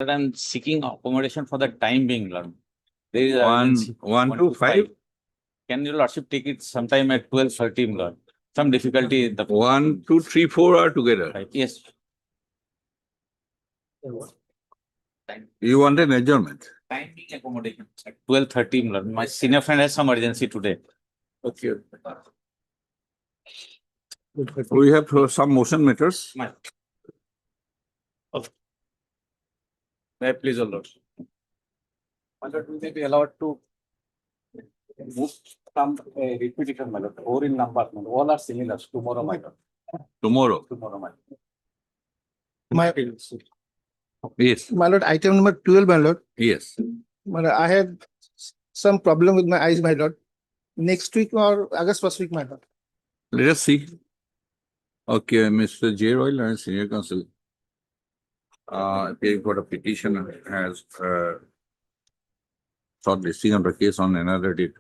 that I'm seeking accommodation for the time being, Lord. There is One to five. Can your Lordship take it sometime at 12:30, Lord? Some difficulty in the 1, 2, 3, 4 are together. Right. Yes. You want an adjournment? Time being accommodation at 12:30, Lord. My senior friend has some urgency today. Okay. We have some motion matters. May I please, O Lord? My Lord, we may be allowed to move some repetition, my Lord, or in number. All are similar. Tomorrow, my Lord. Tomorrow. Tomorrow, my Lord. Yes. My lord, item number 12, my lord. Yes. My lord, I have some problem with my eyes, my lord. Next week or August first week, my lord. Let us see. Okay, Mr. J. Royal and Senior Counsel. Appearing for a petition has sought listing of the case on another date.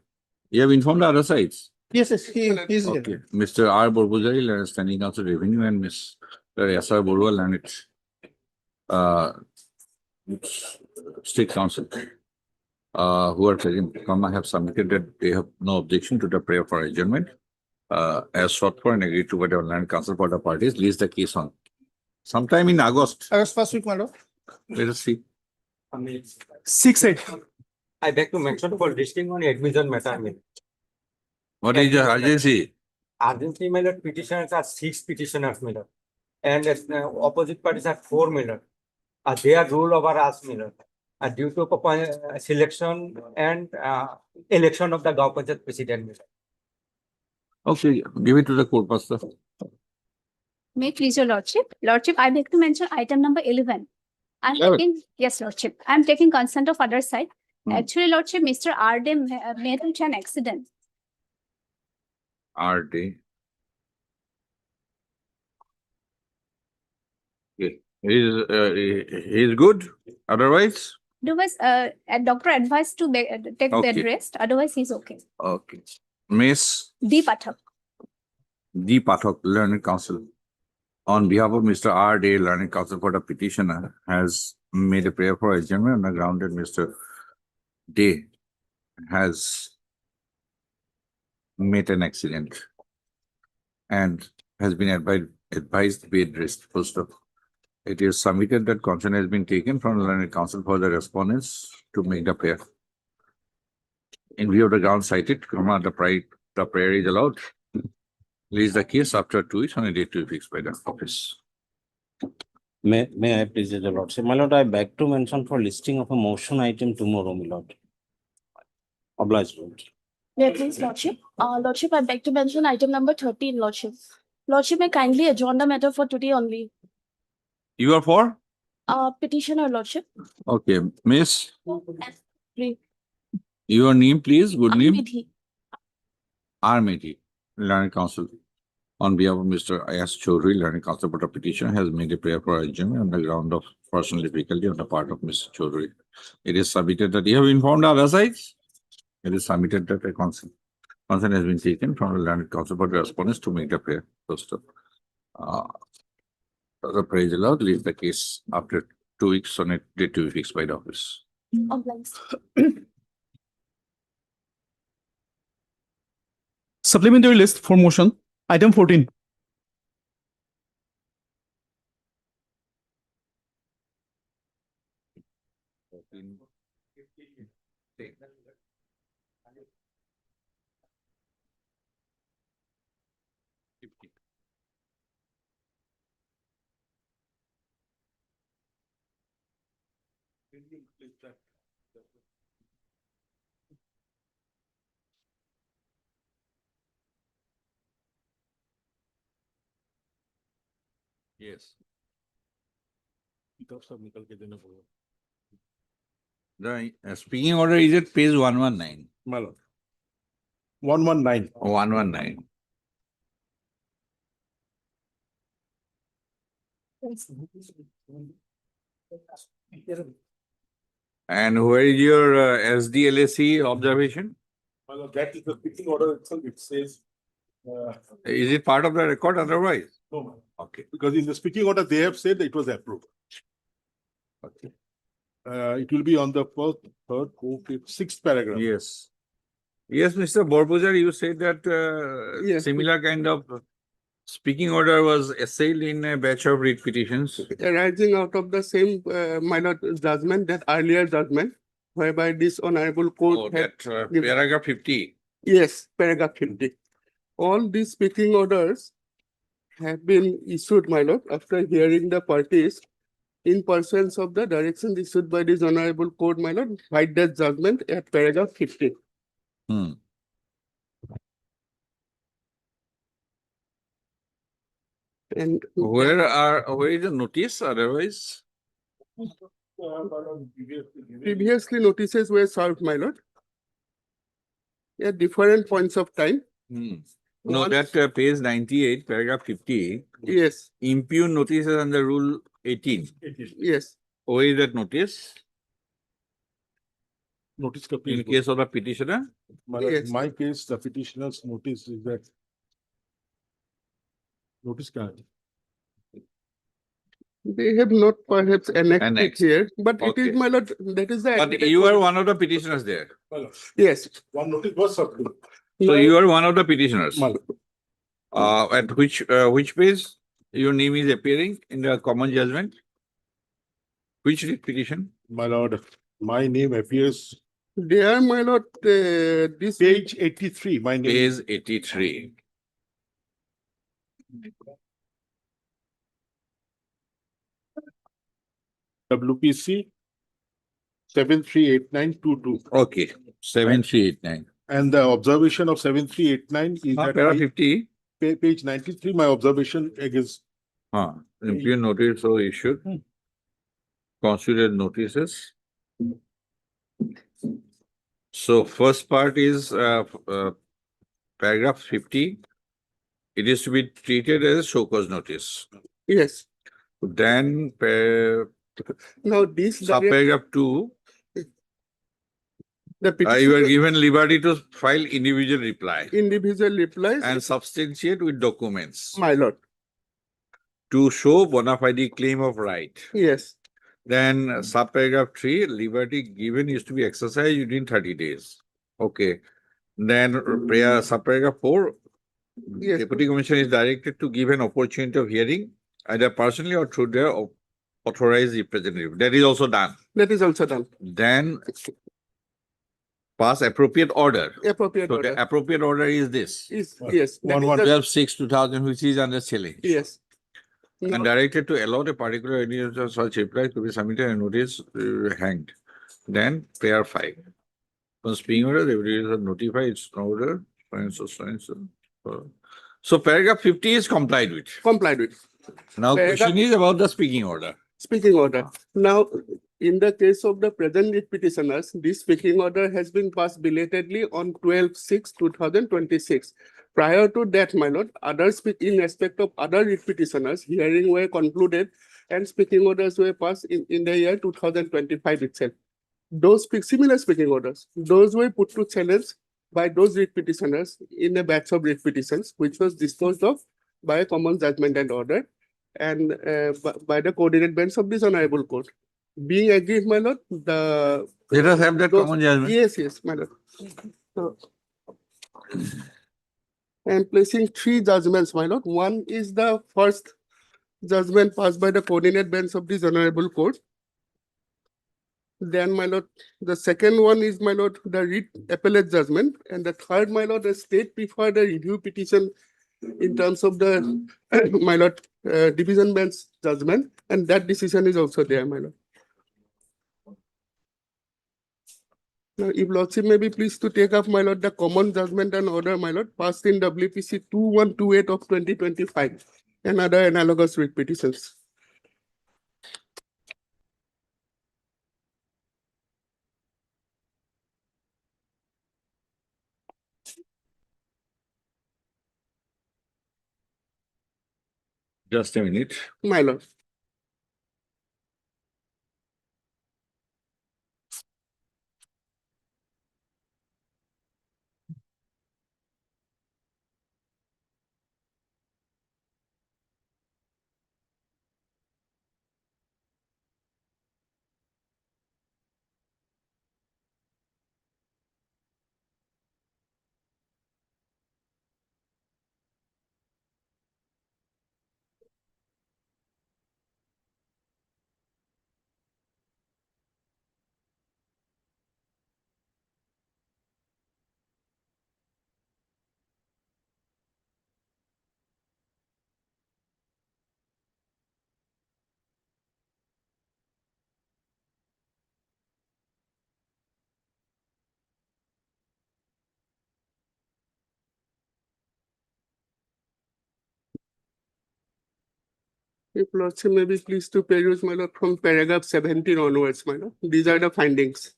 You have informed the other sides. Yes, he is here. Okay. Mr. R. Borbujari, and Standing Counsel Revenue, and Ms. S.R. Borwal and its State Council, who are present, have submitted that they have no objection to the prayer for adjournment, as sought for and agreed to by the Land Council for the parties, leaves the case on sometime in August. August first week, my lord. Let us see. 6-8. I beg to mention for listing on admission matter. What is the urgency? Urgency, my lord, petitioners are 6 petitioners, my lord. And opposite parties are 4, my lord. They are ruled over us, my lord. Due to selection and election of the Gauhati Panchayat president, my lord. Okay, give it to the court, Pastor. May it please your lordship. Lordship, I beg to mention item number 11. I'm 11. taking, yes, lordship. I'm taking consent of other side. Hmm. Actually, lordship, Mr. R. Day met with an accident. RD. Okay. He is good. Otherwise, Otherwise, a doctor advised to take Okay. bed rest. Otherwise, he's okay. okay. Miss D. Pathak. D. Pathak, Learned Counsel, on behalf of Mr. R. Day, Learned Counsel for the petitioner, has made a prayer for adjournment on the ground that Mr. Day has met an accident and has been advised bed rest. First of, it is submitted that consent has been taken from the Learned Counsel for the respondents to make the prayer. In view of the ground cited, the prayer is allowed. Release the case after 2 weeks on a date to be fixed by the office. May I please, your Lordship? My Lord, I beg to mention for listing of a motion item tomorrow, my Lord. Obliged, Lord. Yeah, please, Lordship. Lordship, I beg to mention item number 13, Lordship. Lordship, may kindly adjourn the matter for today only. You are for? Petitioner, Lordship. Okay, Miss, Three. your name, please. Good name. Vidhi. Armity, Learned Counsel. On behalf of Mr. S. Chaudhary, Learned Counsel for the petitioner, has made a prayer for adjournment on the ground of personal difficulty on the part of Mr. Chaudhary. It is submitted that you have informed the other sides. It is submitted that a consent has been taken from the Learned Counsel for the respondents to make the prayer. First of, the prayer is allowed. Leave the case after 2 weeks on a date to be fixed by the office. Obliged. Supplementary list for motion. Item 14. Yes. The speaking order is at page 119. My lord. 119. 119. And where is your SDLAC observation? My lord, that is the speaking order itself. It says. Is it part of the record otherwise? No, my lord. Okay. Because in the speaking order, they have said that it was approved. Okay. It will be on the first, third, fourth, fifth, sixth paragraph. Yes. Yes, Mr. Borbujar, you said that Yes. similar kind of speaking order was assailed in a batch of writ petitions. Arising out of the same, my lord, judgment, that earlier judgment, whereby this honorable Oh, court had, that given- paragraph 50. yes, paragraph 50. All these speaking orders have been issued, my lord, after hearing the parties in pursuance of the directions issued by this honorable court, my lord, by that judgment at paragraph 50. Hmm. And Where is the notice otherwise? previously notices were served, my lord, at different points of time. Hmm. No, Once- that page 98, paragraph 50, Yes, impugn notices under rule 18. yes. Where is that notice? Notice ka In page. case of the petitioner? Yes. My case, the petitioner's notice is that. Notice ka. They have not perhaps annexed it Annexed. here, but it Okay. is, my lord, that is the. But admitted you are position. one of the petitioners there. Yes. One notice was served. So Now- you are one of the petitioners. Mal. At which page your name is appearing in the common judgment? Which writ petition? My lord, my name appears There, my lord, this. page 83, my name. Page 83. WPC 738922. Okay, 7389. And the observation of 7389 is that Paragraph 50. page 93, my observation against. Impugn notice so issued. Considered notices. So first part is paragraph 50. It is to be treated as show cause notice. Yes. Then Now, this. subparagraph 2, The you are petitioner, given liberty to file individual reply individual replies, and substantiate with documents my lord. to show bona fide claim of right. Yes. Then subparagraph 3, liberty given is to be exercised within 30 days. Okay. Then subparagraph 4, Yes. Deputy Commissioner is directed to give an opportunity of hearing either personally or through their authorized representative. That is also done. That is also done. Then pass appropriate order. Appropriate So order. the appropriate order is this. Is, yes. that One, is one, the- 12/6/2000, which is under challenge. Yes. And Now, directed to allot a particular any of such reply to be submitted and notice hanged. Then pair 5. On speaking order, the is notify its order, so and so, so and so. So paragraph 50 is complied with. complied with. Now Paragraph- question is about the speaking order. Speaking order. Now, in the case of the present writ petitioners, this speaking order has been passed belatedly on 12/6/2026. Prior to that, my lord, in respect of other writ petitioners, hearing were concluded and speaking orders were passed in the year 2025 itself. Those similar speaking orders, those were put to challenge by those writ petitioners in a batch of writ petitions, which was disposed of by a common judgment and order and by the coordinate bench of this honorable court. Being agreed, my lord, the. Let us have that those- common judgment. Yes, yes, my lord. So, I'm placing 3 judgments, my lord. One is the first judgment passed by the coordinate bench of this honorable court. Then, my lord, the second one is, my lord, the writ appellate judgment. And the third, my lord, the state preferred a review petition in terms of the, my lord, division bench judgment. And that decision is also there, my lord. Now, if lordship may be pleased to take up, my lord, the common judgment and order, my lord, passed in WPC 2128 of 2025 and other analogous writ petitions. Just a minute. My lord. If Lordship may be pleased to peruse, my lord, from paragraph 17 onwards, my lord. These are the findings.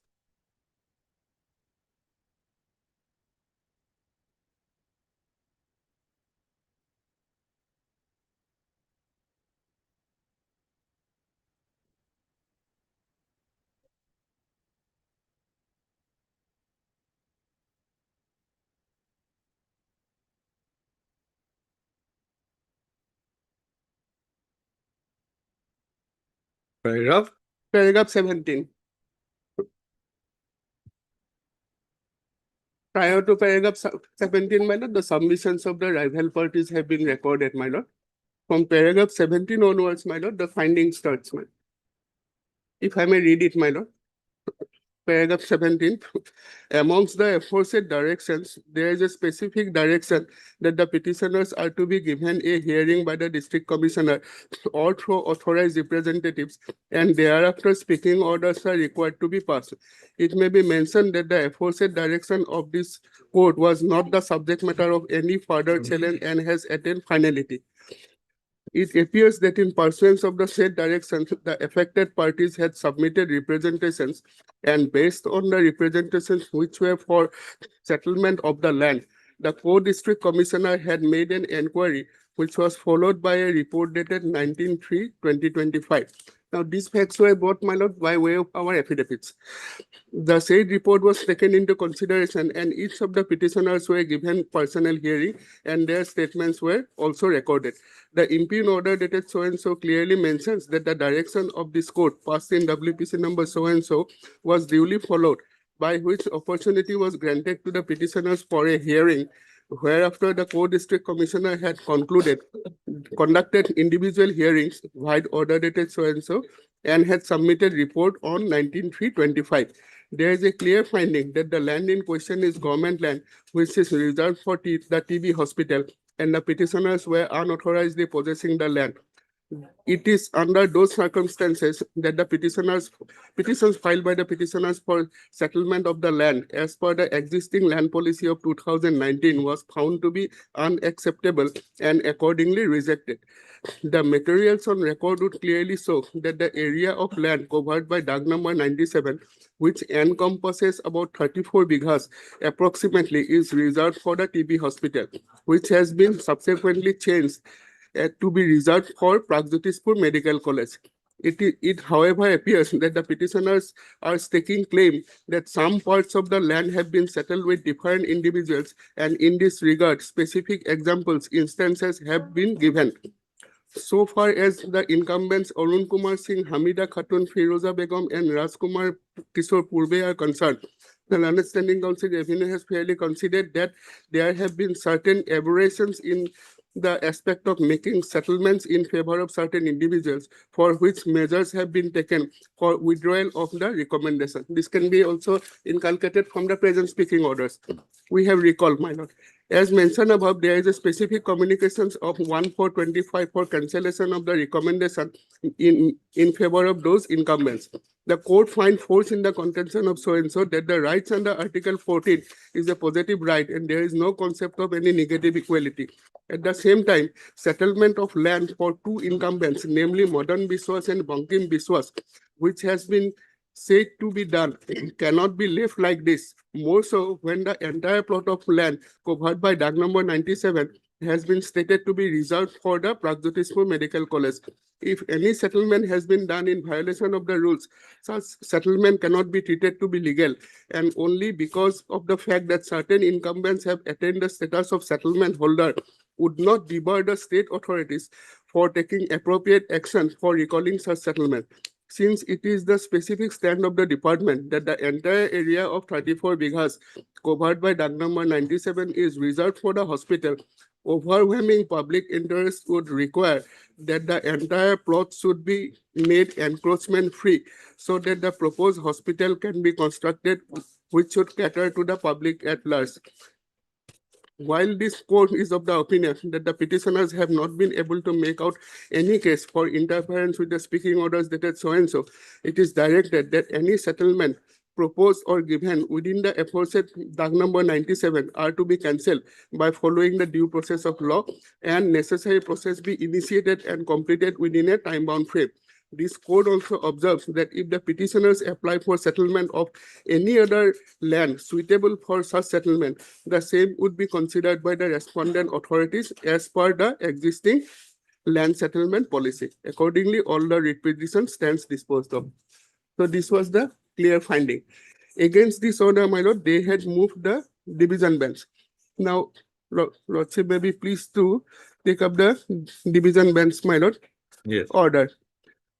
Paragraph. Paragraph 17. Prior to paragraph 17, my lord, the submissions of the rival parties have been recorded, my lord. From paragraph 17 onwards, my lord, the finding starts, my lord. If I may read it, my lord. Paragraph 17, amongst the aforesaid directions, there is a specific direction that the petitioners are to be given a hearing by the district commissioner or through authorized representatives, and thereafter speaking orders are required to be passed. It may be mentioned that the aforesaid direction of this court was not the subject matter of any further challenge and has attained finality. It appears that in pursuance of the said direction, the affected parties had submitted representations, and based on the representations which were for settlement of the land, the co-district commissioner had made an inquiry which was followed by a report dated 19/3/2025. Now, these facts were brought, my lord, by way of our affidavits. The said report was taken into consideration, and each of the petitioners were given personal hearing, and their statements were also recorded. The impugn order dated so and so clearly mentions that the direction of this court passed in WPC number so and so was duly followed, by which opportunity was granted to the petitioners for a hearing, whereafter the co-district commissioner had conducted individual hearings, wide order dated so and so, and had submitted report on 19/3/25. There is a clear finding that the land in question is government land, which is reserved for the TB hospital, and the petitioners were unauthorizedly possessing the land. It is under those circumstances that the petitions filed by the petitioners for settlement of the land as per the existing land policy of 2019 was found to be unacceptable and accordingly rejected. The materials on record would clearly show that the area of land covered by DAG number 97, which encompasses about 34 bighas approximately, is reserved for the TB hospital, which has been subsequently changed to be reserved for Pragjotispur Medical College. It, however, appears that the petitioners are staking claim that some parts of the land have been settled with different individuals, and in this regard, specific instances have been given. So far as the incumbents Arun Kumar Singh, Hamida Khatun, Firoza Begum, and Rajkumar Kishore Purbe are concerned, the Learned Standing Council Revenue has fairly considered that there have been certain aberrations in the aspect of making settlements in favor of certain individuals, for which measures have been taken for withdrawal of the recommendation. This can be also inculcated from the present speaking orders. We have recalled, my lord. As mentioned above, there is a specific communications of 1/4/25 for cancellation of the recommendation in favor of those incumbents. The court find force in the contention of so and so that the rights under Article 14 is a positive right, and there is no concept of any negative equality. At the same time, settlement of land for two incumbents, namely Madan Biswas and Bankim Biswas, which has been said to be done, cannot be left like this. More so when the entire plot of land covered by DAG number 97 has been stated to be reserved for the Pragjotispur Medical College. If any settlement has been done in violation of the rules, such settlement cannot be treated to be legal, and only because of the fact that certain incumbents have attained the status of settlement holder would not debar the state authorities for taking appropriate action for recalling such settlement. Since it is the specific stand of the department that the entire area of 34 bighas covered by DAG number 97 is reserved for the hospital, overwhelming public interest would require that the entire plot should be made encroachment free, so that the proposed hospital can be constructed, which should cater to the public at large. While this court is of the opinion that the petitioners have not been able to make out any case for interference with the speaking orders dated so and so, it is directed that any settlement proposed or given within the aforesaid DAG number 97 are to be cancelled by following the due process of law and necessary process be initiated and completed within a time-bound frame. This code also observes that if the petitioners apply for settlement of any other land suitable for such settlement, the same would be considered by the respondent authorities as per the existing land settlement policy. Accordingly, all the writ petition stands disposed of. So this was the clear finding. Against this order, my lord, they had moved the division bench. Now, Lordship may be pleased to take up the division bench, my lord, Yes. order.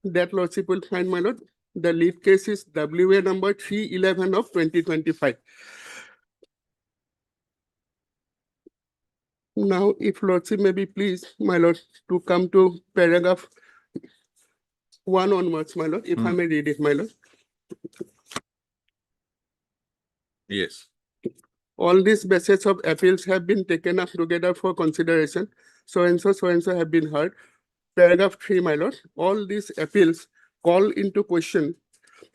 That Lordship will find, my lord, the lead case is WA number 311 of 2025. Now, if Lordship may be pleased, my lord, to come to paragraph 1 onwards, my lord, if I may read it, my lord. Yes. All these bases of appeals have been taken up together for consideration. So and so have been heard. Paragraph 3, my lord, all these appeals call into question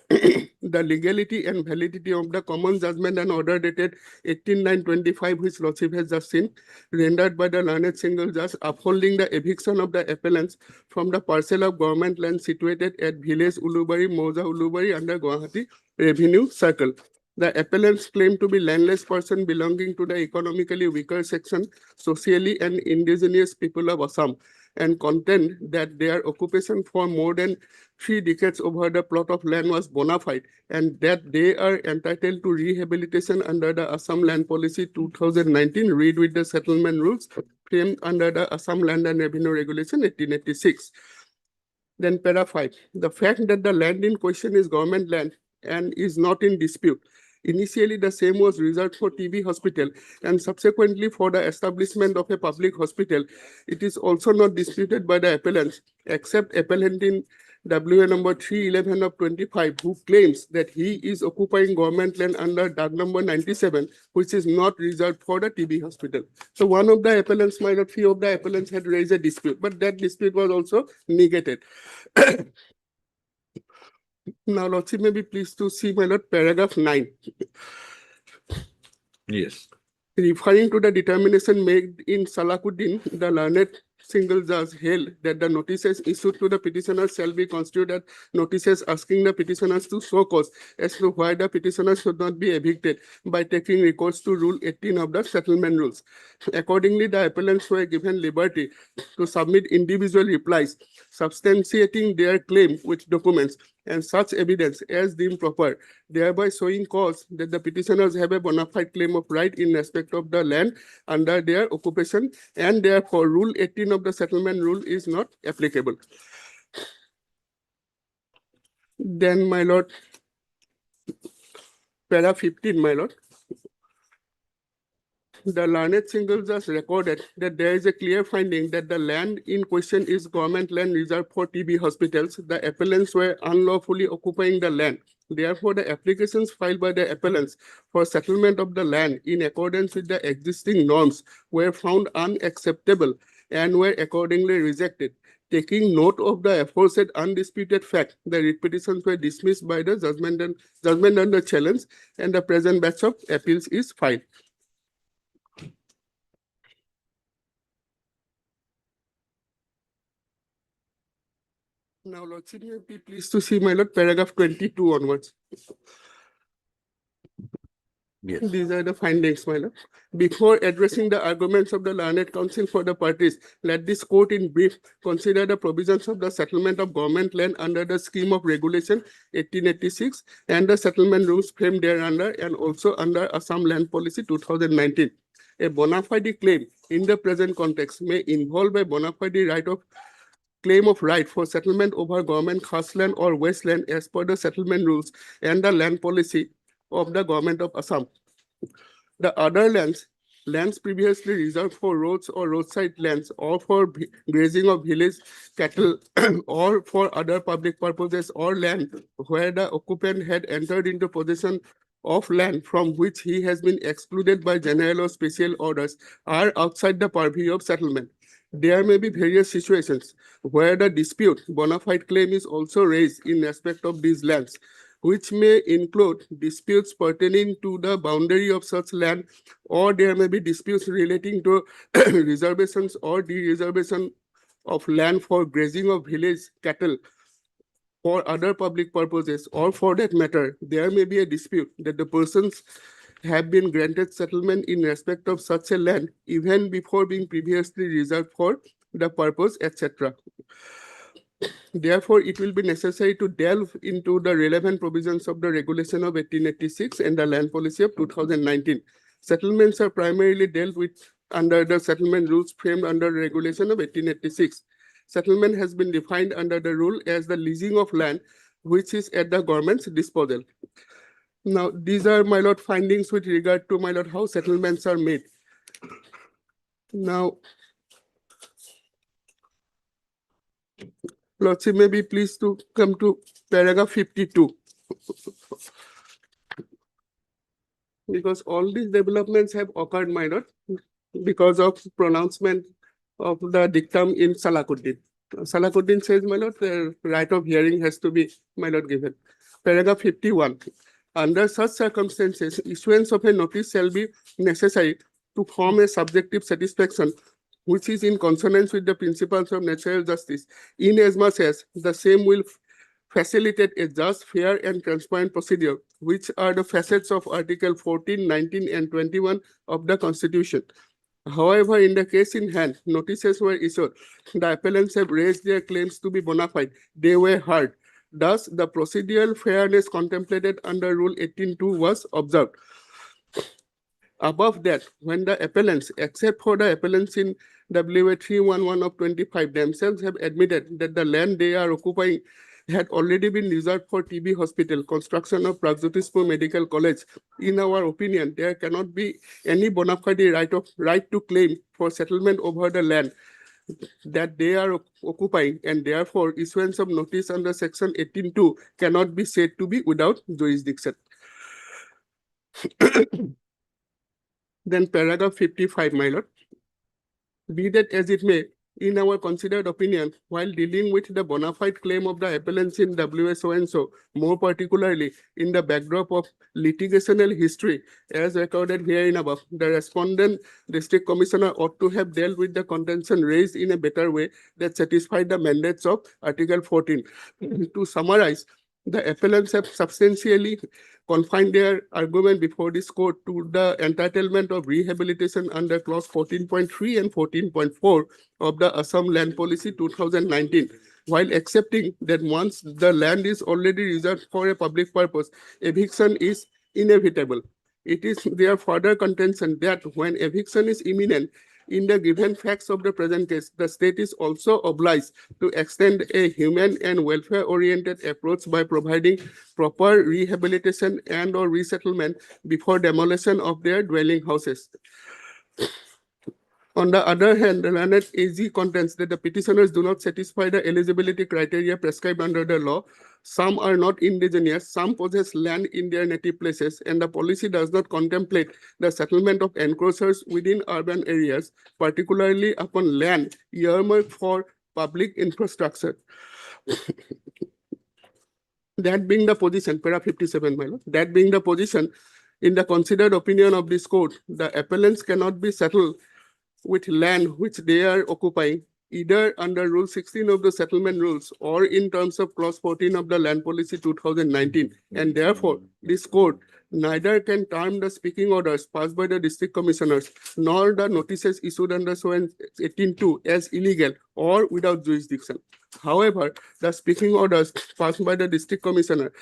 the legality and validity of the common judgment and order dated 18/9/25, which Lordship has just seen, rendered by the learned single judge upholding the eviction of the appellants from the parcel of government land situated at village Ulubari, Moja Ulubari under Gauhati Revenue Circle. The appellants claim to be landless person belonging to the economically weaker section, socially and indigenous people of Assam, and contend that their occupation for more than 3 decades over the plot of land was bona fide, and that they are entitled to rehabilitation under the Assam Land Policy 2019, read with the settlement rules framed under the Assam Land and Revenue Regulation 1886. Then para 5, the fact that the land in question is government land and is not in dispute. Initially, the same was reserved for TB hospital and subsequently for the establishment of a public hospital. It is also not disputed by the appellants, except appellant in WA number 311 of 25, who claims that he is occupying government land under DAG number 97, which is not reserved for the TB hospital. So one of the appellants, my lord, few of the appellants had raised a dispute, but that dispute was also negated. Now, Lordship may be pleased to see, my lord, paragraph 9. Yes. Referring to the determination made in Salakuddin, the learned single judge held that the notices issued to the petitioners shall be constituted notices asking the petitioners to show cause as to why the petitioners should not be evicted by taking recourse to Rule 18 of the settlement rules. Accordingly, the appellants were given liberty to submit individual replies substantiating their claim with documents and such evidence as deemed proper, thereby showing cause that the petitioners have a bona fide claim of right in respect of the land under their occupation, and therefore Rule 18 of the settlement rule is not applicable. Then, my lord, para 15, my lord. The learned single judge recorded that there is a clear finding that the land in question is government land reserved for TB hospitals. The appellants were unlawfully occupying the land. Therefore, the applications filed by the appellants for settlement of the land in accordance with the existing norms were found unacceptable and were accordingly rejected. Taking note of the aforesaid undisputed fact, the writ petitions were dismissed by the judgment under challenge, and the present batch of appeals is filed. Now, Lordship, may be pleased to see, my lord, paragraph 22 onwards. Yes. These are the findings, my lord. Before addressing the arguments of the learned counsel for the parties, let this court in brief consider the provisions of the settlement of government land under the scheme of regulation 1886 and the settlement rules framed thereunder, and also under Assam Land Policy 2019. A bona fide claim in the present context may involve a bona fide right of claim of right for settlement over government khas land or wasteland as per the settlement rules and the land policy of the government of Assam. The other lands previously reserved for roads or roadside lands, or for grazing of village cattle, or for other public purposes, or land where the occupant had entered into possession of land from which he has been excluded by general or special orders, are outside the purview of settlement. There may be various situations where the dispute bona fide claim is also raised in respect of these lands, which may include disputes pertaining to the boundary of such land, or there may be disputes relating to reservations or de-reservation of land for grazing of village cattle for other public purposes, or for that matter, there may be a dispute that the persons have been granted settlement in respect of such a land even before being previously reserved for the purpose, etc. Therefore, it will be necessary to delve into the relevant provisions of the regulation of 1886 and the land policy of 2019. Settlements are primarily dealt with under the settlement rules framed under the regulation of 1886. Settlement has been defined under the rule as the leasing of land which is at the government's disposal. Now, these are, my lord, findings with regard to, my lord, how settlements are made. Now, Lordship may be pleased to come to paragraph 52. Because all these developments have occurred, my lord, because of pronouncement of the dictum in Salakuddin. Salakuddin says, my lord, the right of hearing has to be, my lord, given. Paragraph 51. Under such circumstances, issuance of a notice shall be necessary to form a subjective satisfaction which is in consonance with the principles of natural justice, inasmuch as the same will facilitate a just, fair, and transparent procedure, which are the facets of Article 14, 19, and 21 of the Constitution. However, in the case in hand, notices were issued. The appellants have raised their claims to be bona fide. They were heard. Thus, the procedural fairness contemplated under Rule 18.2 was observed. Above that, when the appellants, except for the appellants in WA 311 of 25, themselves have admitted that the land they are occupying had already been reserved for TB hospital, construction of Pragjotispur Medical College. In our opinion, there cannot be any bona fide right to claim for settlement over the land that they are occupying, and therefore issuance of notice under section 18.2 cannot be said to be without jurisdiction. Then paragraph 55, my lord. Be that as it may, in our considered opinion, while dealing with the bona fide claim of the appellants in WSO and so, more particularly in the backdrop of litigational history as recorded herein above, the respondent district commissioner ought to have dealt with the contention raised in a better way that satisfied the mandates of Article 14. To summarize, the appellants have substantially confined their argument before this court to the entitlement of rehabilitation under clause 14.3 and 14.4 of the Assam Land Policy 2019, while accepting that once the land is already reserved for a public purpose, eviction is inevitable. It is their further contention that when eviction is imminent, in the given facts of the present case, the state is also obliged to extend a human and welfare-oriented approach by providing proper rehabilitation and or resettlement before demolition of their dwelling houses. On the other hand, the learned AG contends that the petitioners do not satisfy the eligibility criteria prescribed under the law. Some are not indigenous, some possess land in their native places, and the policy does not contemplate the settlement of encroachers within urban areas, particularly upon land earmarked for public infrastructure. That being the position, para 57, my lord, that being the position, in the considered opinion of this court, the appellants cannot be settled with land which they are occupying, either under Rule 16 of the settlement rules or in terms of clause 14 of the Land Policy 2019. And therefore, this court neither can term the speaking orders passed by the district commissioners nor the notices issued under 18.2 as illegal or without jurisdiction. However, the speaking orders passed by the district commissioner,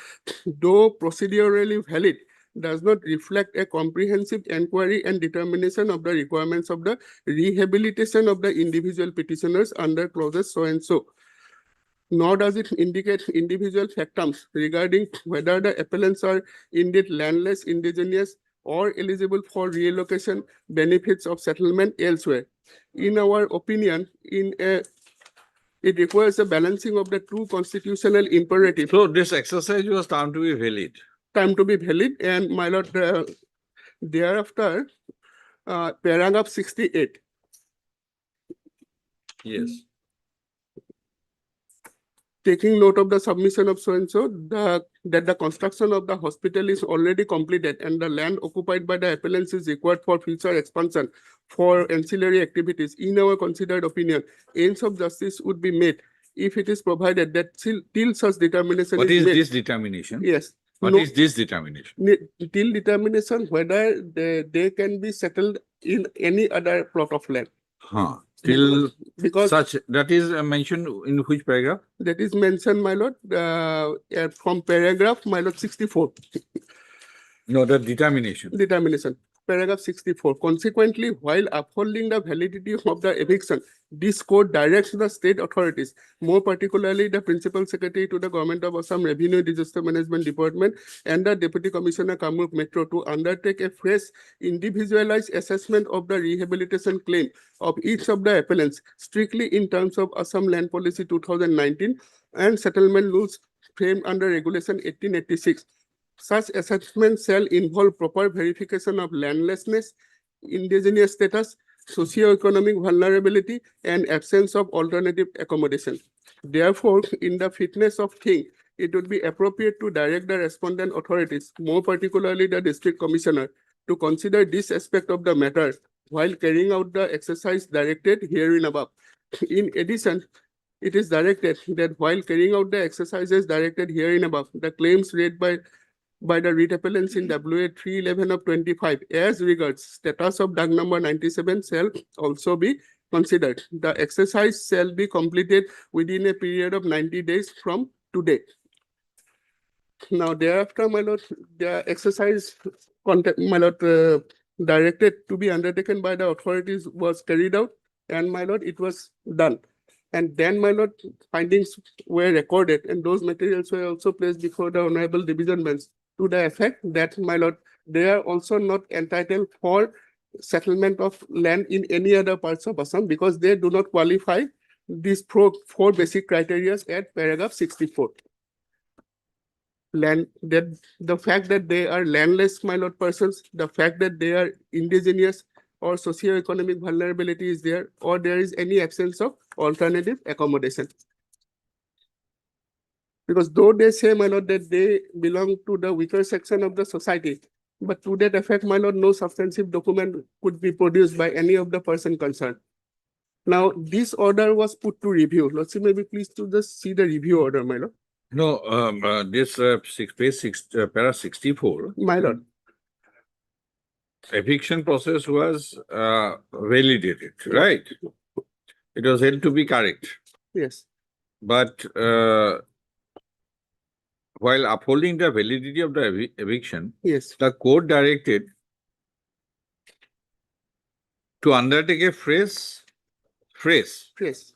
though procedurally valid, does not reflect a comprehensive inquiry and determination of the requirements of the rehabilitation of the individual petitioners under clauses so and so. Nor does it indicate individual factums regarding whether the appellants are indeed landless, indigenous, or eligible for relocation benefits of settlement elsewhere. In our opinion, it requires a balancing of the two constitutional imperatives. So this exercise was found to be valid. Time to be valid, and my lord, thereafter, paragraph 68. Yes. Taking note of the submission of so and so, the that the construction of the hospital is already completed and the land occupied by the appellants is required for future expansion for ancillary activities, in our considered opinion, ends of justice would be met if it is provided that till such determination What is is made. this determination? Yes. What No- is this determination? Till determination whether they can be settled in any other plot of land. Huh. Till Because such, that is mentioned in which paragraph? that is mentioned, my lord, from paragraph, my lord, 64. No, the determination. Determination, paragraph 64. Consequently, while upholding the validity of the eviction, this court directs the state authorities, more particularly the Principal Secretary to the Government of Assam Revenue Disaster Management Department and the Deputy Commissioner Kamrup Metro to undertake a fresh individualized assessment of the rehabilitation claim of each of the appellants strictly in terms of Assam Land Policy 2019 and settlement rules framed under Regulation 1886. Such assessment shall involve proper verification of landlessness, indigenous status, socio-economic vulnerability, and absence of alternative accommodation. Therefore, in the fitness of things, it would be appropriate to direct the respondent authorities, more particularly the district commissioner, to consider this aspect of the matter while carrying out the exercise directed herein above. In addition, it is directed that while carrying out the exercises directed herein above, the claims raised by the writ appellants in WA 311 of 25 as regards status of DUG number 97 shall also be considered. The exercise shall be completed within a period of 90 days from today. Now thereafter, my lord, the exercise my lord, directed to be undertaken by the authorities was carried out, and my lord, it was done. And then, my lord, findings were recorded and those materials were also placed before the Honorable Division Bench to the effect that, my lord, they are also not entitled for settlement of land in any other parts of Assam because they do not qualify these four basic criteria at paragraph 64. Land, that the fact that they are landless, my lord, persons, the fact that they are indigenous or socio-economic vulnerability is there, or there is any absence of alternative accommodation. Because though they say, my lord, that they belong to the weaker section of the society, but to that effect, my lord, no substantive document could be produced by any of the person concerned. Now, this order was put to review. Let's see, maybe please to just see the review order, my lord. No, this para 64, My lord, eviction process was validated, right? It was held to be correct. yes, But while upholding the validity of the eviction, yes, the court directed to undertake a fresh, yes,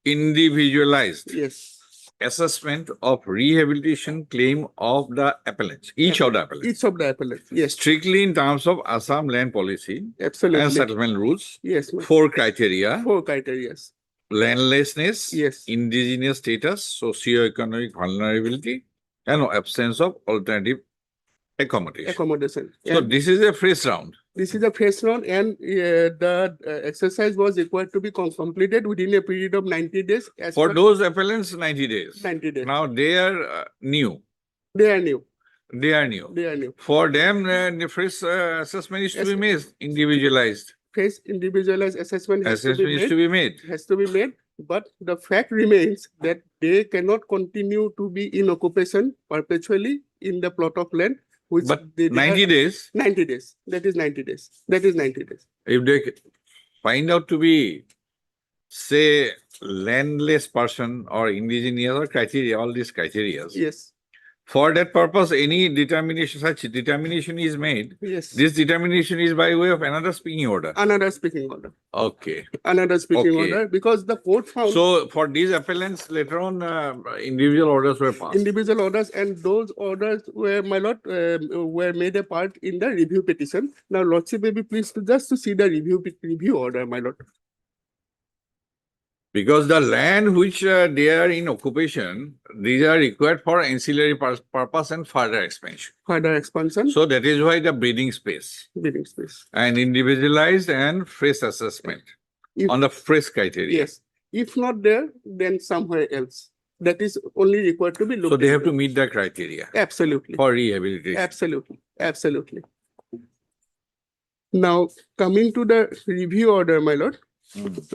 individualized yes. assessment of rehabilitation claim of the appellants, each of the appellants, Each of the appellants, yes, strictly in terms of Assam land policy and absolutely, settlement rules. yes, ma'am. Four criteria: Four criteria, landlessness, yes, indigenous status, socio-economic vulnerability, and absence of alternative accommodation. accommodation. So And this is a fresh round. this is a first round, and the exercise was required to be completed within a period of 90 days. As For per those appellants, 90 days. 90 days. Now they are new. They are new. They are new. They are new. For them, the fresh assessment is to be made, individualized. Phase individualized assessment has to be Assessment is made. to be made. Has to be made, but the fact remains that they cannot continue to be in occupation perpetually in the plot of land, which But they 90 are- days, 90 days. That is 90 days. That is 90 days. if they find out to be, say, landless person or indigenous or criteria, all these criteria. Yes, For that purpose, any determination, such determination is made. yes. This determination is by way of another speaking order. Another speaking order. Okay. Another speaking Okay. order, because the court found So for these appellants, later on, individual orders were passed. individual orders, and those orders were, my lord, were made a part in the review petition. Now, lordship, may be pleased to just to see the review order, my lord. Because the land which they are in occupation, these are required for ancillary purpose and further expansion. Further expansion, So that is why the breathing space bidding space. and individualized and fresh assessment If- on the fresh criteria. Yes, if not there, then somewhere else. That is only required to be looked. So they have into. to meet the criteria Absolutely. for rehabilitation. Absolutely, absolutely. Now, coming to the review order, my lord, Mm.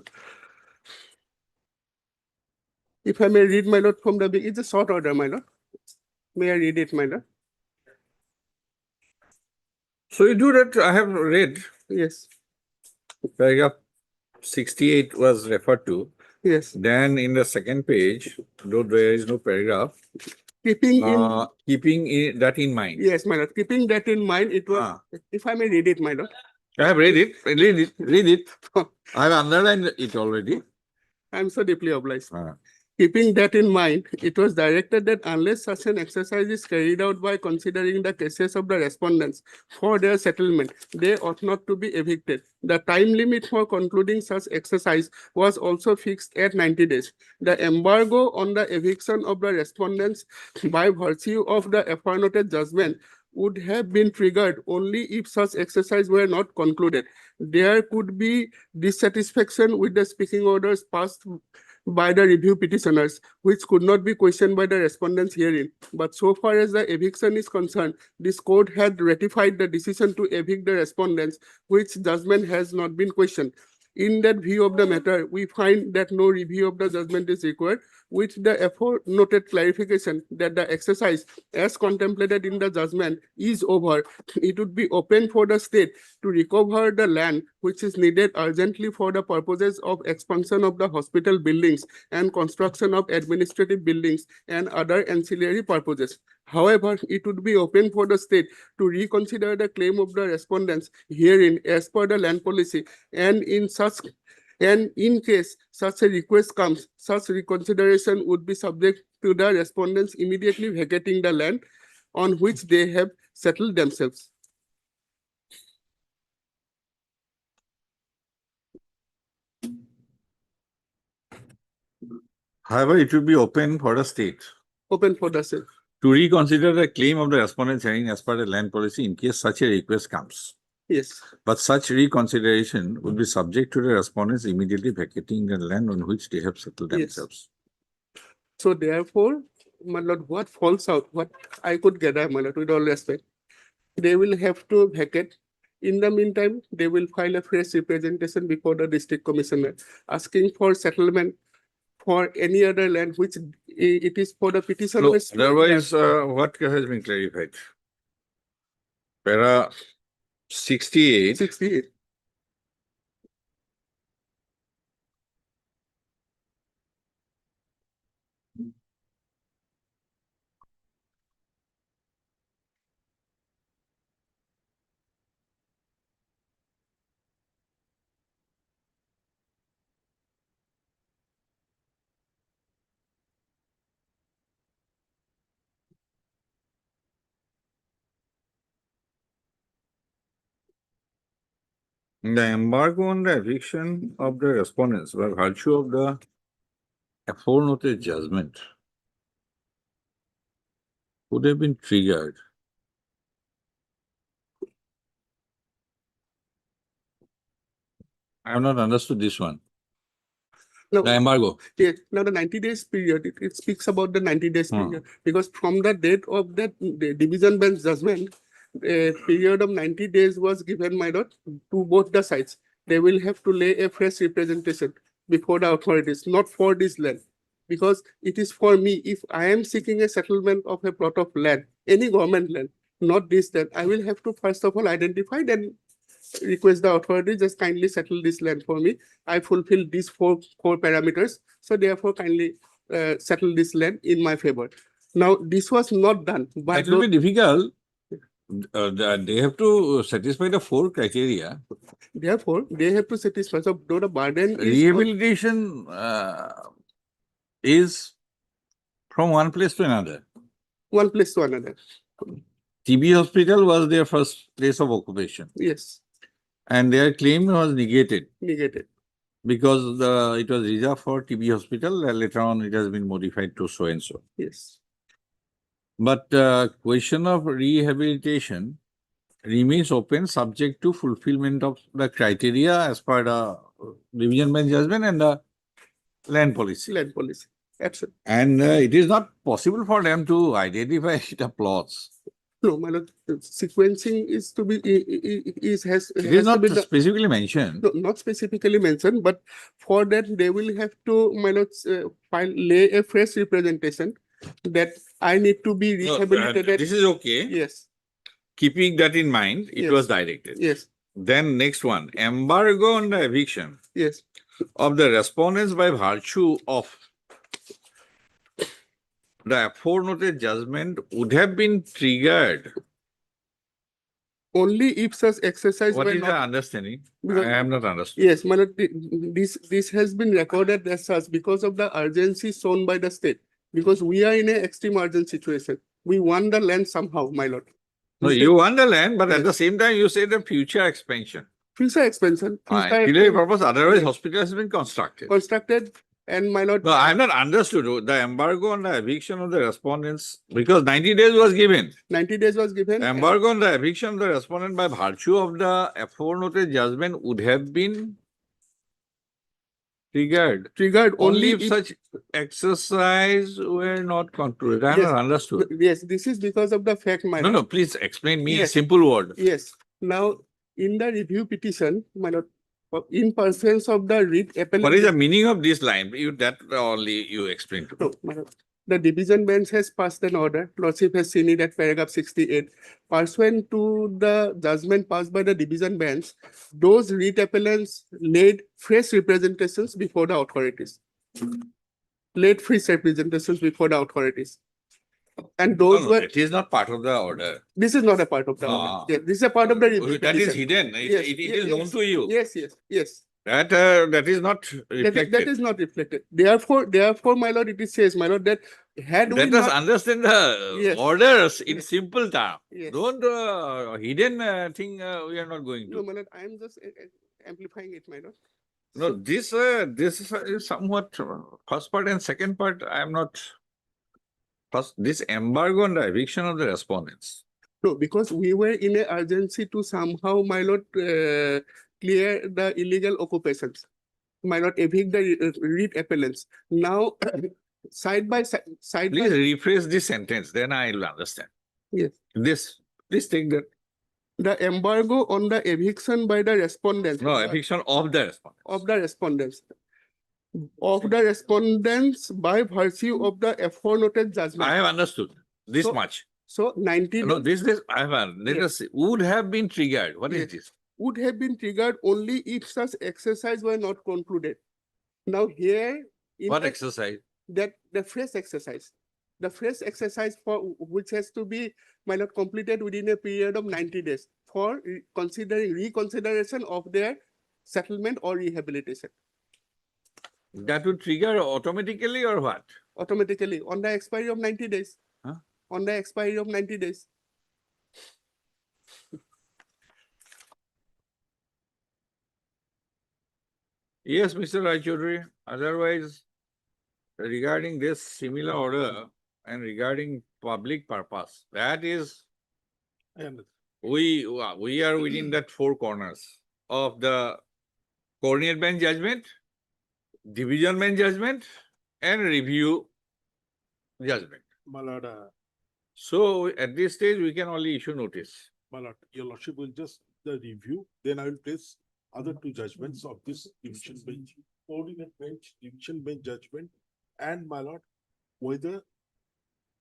if I may read, my lord, from the, it's a short order, my lord. May I read it, my lord? So you do that, I have read Yes, paragraph 68 was referred to. yes. Then in the second page, though there is no paragraph, Keeping in, keeping that in mind. yes, my lord, keeping that in mind, it was, Ah. if I may read it, my lord. I have read it, read it. I have underlined it already. I'm so deeply obliged. Ah. Keeping that in mind, it was directed that unless such an exercise is carried out by considering the cases of the respondents for their settlement, they ought not to be evicted. The time limit for concluding such exercise was also fixed at 90 days. The embargo on the eviction of the respondents by virtue of the aforesaid judgment would have been triggered only if such exercise were not concluded. There could be dissatisfaction with the speaking orders passed by the review petitioners, which could not be questioned by the respondents herein. But so far as the eviction is concerned, this court had ratified the decision to evict the respondents, which judgment has not been questioned. In that view of the matter, we find that no review of the judgment is required, with the aforesaid clarification that the exercise as contemplated in the judgment is over. It would be open for the state to recover the land which is needed urgently for the purposes of expansion of the hospital buildings and construction of administrative buildings and other ancillary purposes. However, it would be open for the state to reconsider the claim of the respondents herein as per the land policy, and in case such a request comes, such reconsideration would be subject to the respondents immediately vacating the land on which they have settled themselves. However, it will be open for the state Open for the state. to reconsider the claim of the respondents hearing as per the land policy in case such a request comes. Yes, But such reconsideration would be subject to the respondents immediately vacating the land on which they have settled Yes. themselves. so therefore, my lord, what falls out, what I could gather, my lord, with all respect, they will have to vacate. In the meantime, they will file a fresh representation before the district commissioner, asking for settlement for any other land which it is for the So petitioners. otherwise, what has been clarified? Para 68. 68. The embargo on the eviction of the respondents by virtue of the aforesaid judgment would have been triggered. I have not understood this one. No, The embargo. yes, now the 90 days period, it speaks about the 90 days Hmm. period, because from the date of that the division bench judgment, a period of 90 days was given, my lord, to both the sides. They will have to lay a fresh representation before the authorities, not for this land. Because it is for me, if I am seeking a settlement of a plot of land, any government land, not this land, I will have to first of all identify, then request the authority just kindly settle this land for me. I fulfill these four parameters, so therefore kindly settle this land in my favor. Now, this was not done by It will be difficult. They have to satisfy the 4 criteria. therefore they have to satisfy. So though the burden is Rehabilitation is from one place to another. one place to another. TB hospital was their first place of occupation, Yes, and their claim was negated negated. because it was reserved for TB hospital. And later on, it has been modified to so and so. Yes, But question of rehabilitation remains open, subject to fulfillment of the criteria as per the division bench judgment and the land policy. land policy. Absolutely. And it is not possible for them to identify the plots. No, my lord, sequencing is to be, has It is to not be the, specifically mentioned. no, not specifically mentioned, but for that they will have to, my lord, lay a fresh representation that I need to be No, rehabilitated. this is okay. Yes, Keeping that in mind, it Yes. was directed. yes, Then next one, embargo on the eviction yes. of the respondents by virtue of the aforenoted judgment would have been triggered. Only if such exercise What were is the not, understanding? Because- I am not understood. yes, my lord, this has been recorded as such because of the urgency shown by the state. Because we are in an extreme urgent situation. We want the land somehow, my lord. No, This you is want the land, but at Yes. the same time, you say the future expansion. Future expansion, future Ancillary purpose, otherwise Yes. hospital has been constructed. constructed, and my lord. No, I have not understood the embargo on the eviction of the respondents, because 90 days was given. 90 days was given. and Embargo on the eviction of the respondent by virtue of the aforenoted judgment would have been triggered Triggered only only if such exercise were not concluded. I have Yes. not understood. Yes, this is because of the fact, my No, lord. no, please explain me a Yes. simple word. Yes, now, in the review petition, my lord, in pursuance of the writ appellate. What is the meaning of this line? That only you explain to me. No, my lord. The division bench has passed an order, lordship has seen it at paragraph 68. Pursuant to the judgment passed by the division bench, those writ appellants laid fresh representations before the authorities. Laid fresh representations before the authorities. And No, those no, were, it is not part of the order. this is not a part of the Ah. order. Yeah, this is a part of the review That is petition. hidden. Yes, It yes, is known yes. to you. Yes, yes, yes. That is not That reflected. is not reflected. Therefore, my lord, it is says, my lord, that had we Let us not, understand the Yes. orders in Yes. simple term. Yes. Don't hidden thing we are not going no, to. my lord, I am just amplifying it, my lord. No, So- this is somewhat first part and second part. I am not. First, this embargo on the eviction of the respondents. No, because we were in an urgency to somehow, my lord, clear the illegal occupations. My lord, evict the writ appellants. Now, side by side, Please rephrase this sentence, then I will understand. Yes. This, please take that. the embargo on the eviction by the respondents. No, eviction of the respondents. Of the respondents. Of the respondents by virtue of the aforenoted judgment. I have understood this So- much. So 90 No, this I have. Let Yes. us see. Would have been triggered. What is Yes. this? would have been triggered only if such exercise were not concluded. Now here, in What the- exercise? that the fresh exercise, for which has to be, my lord, completed within a period of 90 days for reconsideration of their settlement or rehabilitation. That would trigger automatically or what? Automatically on the expiry of 90 days. Huh? On the expiry of 90 days. Yes, Mr. Raichaudhuri. Otherwise, regarding this similar order and regarding public purpose, that is, And we are within that four corners of the coordinate bench judgment, division bench judgment, and review judgment. my lord, So at this stage, we can only issue notice. my lord, your lordship will just the review, then I will place other two judgments of this division bench, coordinate bench, division bench judgment, and my lord, whether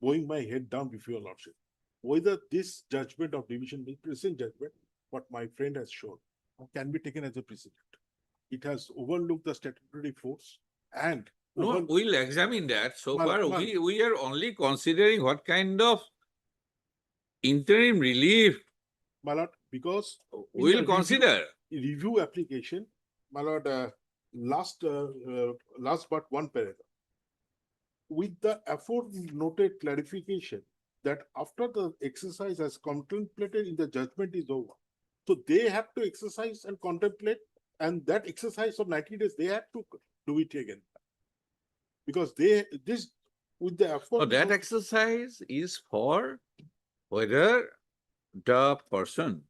bowing my head down before your lordship, whether this judgment of division bench, present judgment, what my friend has shown, can be taken as a precedent. It has overlooked the statutory force and No, we'll examine that. So Well, far, well. we are only considering what kind of interim relief my lord, because in the we'll review- consider. review application, my lord, last but one paragraph. With the aforementioned clarification that after the exercise has contemplated in the judgment is over. So they have to exercise and contemplate, and that exercise of 90 days, they have to do it again. Because with the effort. So that exercise is for whether the person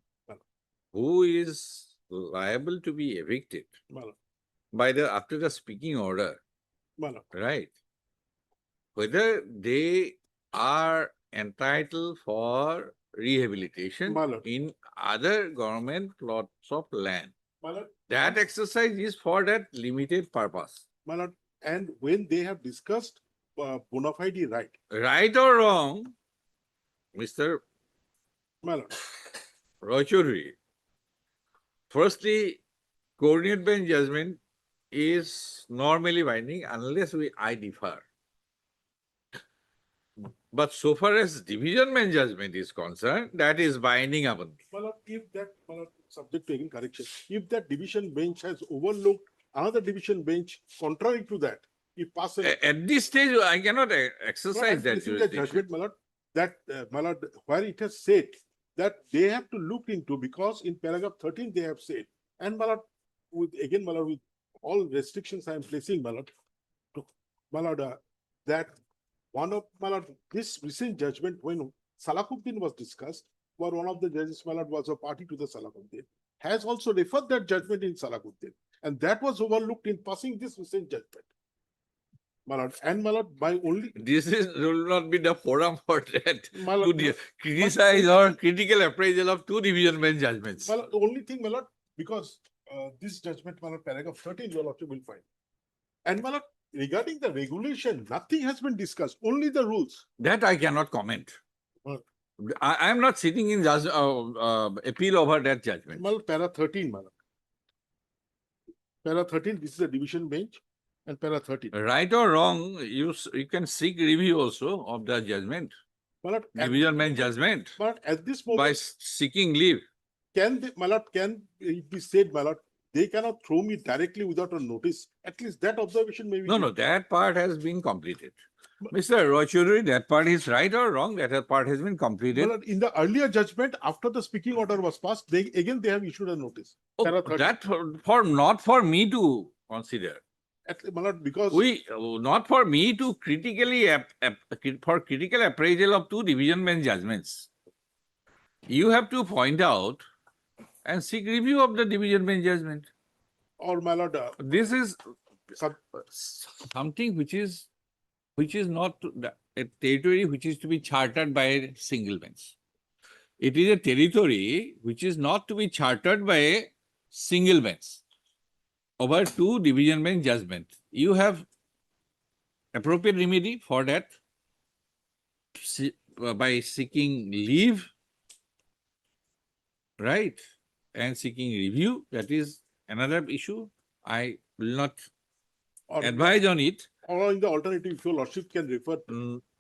who is liable to be evicted My lord, by after the speaking order, my lord, right? whether they are entitled for rehabilitation My lord. in other government plots of land. My lord, That exercise is for that limited purpose. my lord, and when they have discussed bona fide right, Right or wrong, Mr. my lord, Rochuri, firstly, coordinate bench judgment is normally binding unless I differ. But so far as division bench judgment is concerned, that is binding upon me. my lord, if that, my lord, subject to again correction, if that division bench has overlooked another division bench contrary to that, if pass an At this stage, I cannot exercise that This is the jurisdiction. judgment, my lord, that, my lord, where it has said that they have to look into, because in paragraph 13, they have said, and my lord, with, again, my lord, with all restrictions I am placing, my lord, my lord, that one of, my lord, this recent judgment, when Salahuddin was discussed, where one of the judges, my lord, was a party to the Salahuddin, has also referred that judgment in Salahuddin, and that was overlooked in passing this recent judgment. My lord, and my lord, by only, This will not be the forum for that my lord, to criticize or critical appraisal of two division bench judgments. well, the only thing, my lord, because this judgment, my lord, paragraph 13, your lordship will find. And my lord, regarding the regulation, nothing has been discussed, only the rules. That I cannot comment. Well- I am not sitting in appeal over that judgment. My lord, para 13, my lord. Para 13, this is a division bench, and para 13. Right or wrong, you can seek review also of the judgment, My lord, at division this bench moment- judgment, my lord, at this by moment, seeking leave. can they, my lord, can it be said, my lord, they cannot throw me directly without a notice? At least that observation may be. No, given. no, that part has been completed. Mr. Rochuri, that part is right or wrong, that part has been My completed. lord, in the earlier judgment, after the speaking order was passed, they have issued a notice. Oh, Para 13. that for not for me to consider. My lord, because. Not for me to critically for critical appraisal of two division bench judgments. You have to point out and seek review of the division bench judgment. Or my lord, This is sub, something which is not a territory which is to be chartered by a single bench. It is a territory which is not to be chartered by a single bench over two division bench judgment. You have appropriate remedy for that by seeking leave, right, and seeking review. That is another issue. I will not or, advise on it. or in the alternative, if your lordship can refer,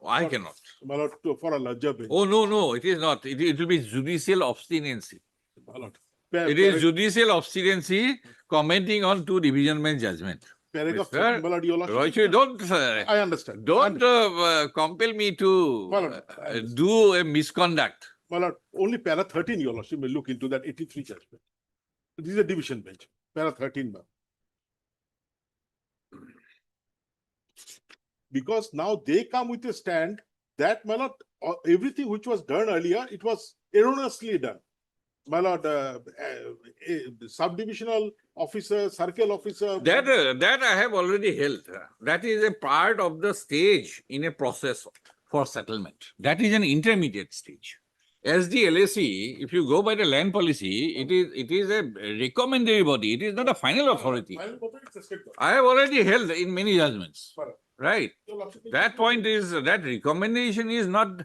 I Or- cannot. my lord, for a larger bench. Oh, no, it is not. It will be judicial obstinacy. My lord. It is judicial obstinacy commenting on two division bench judgment. Paragraph Mr. 13, my lord, your lordship. Roy, don't I understand. compel me to My lord, I understand. do a misconduct. My lord, only para 13, your lordship may look into that 83 judgment. This is a division bench, para 13, ma'am. Because now they come with a stand that, my lord, everything which was done earlier, it was erroneously done. My lord, subdivisional officer, circle officer. That I have already held. That is a part of the stage in a process for settlement. That is an intermediate stage. As the LAC, if you go by the land policy, it is a recommendatory body. It is not a final authority. Final authority is a state government. I have already held in many judgments. Correct. Right. Your lordship may That look point into is that recommendation is not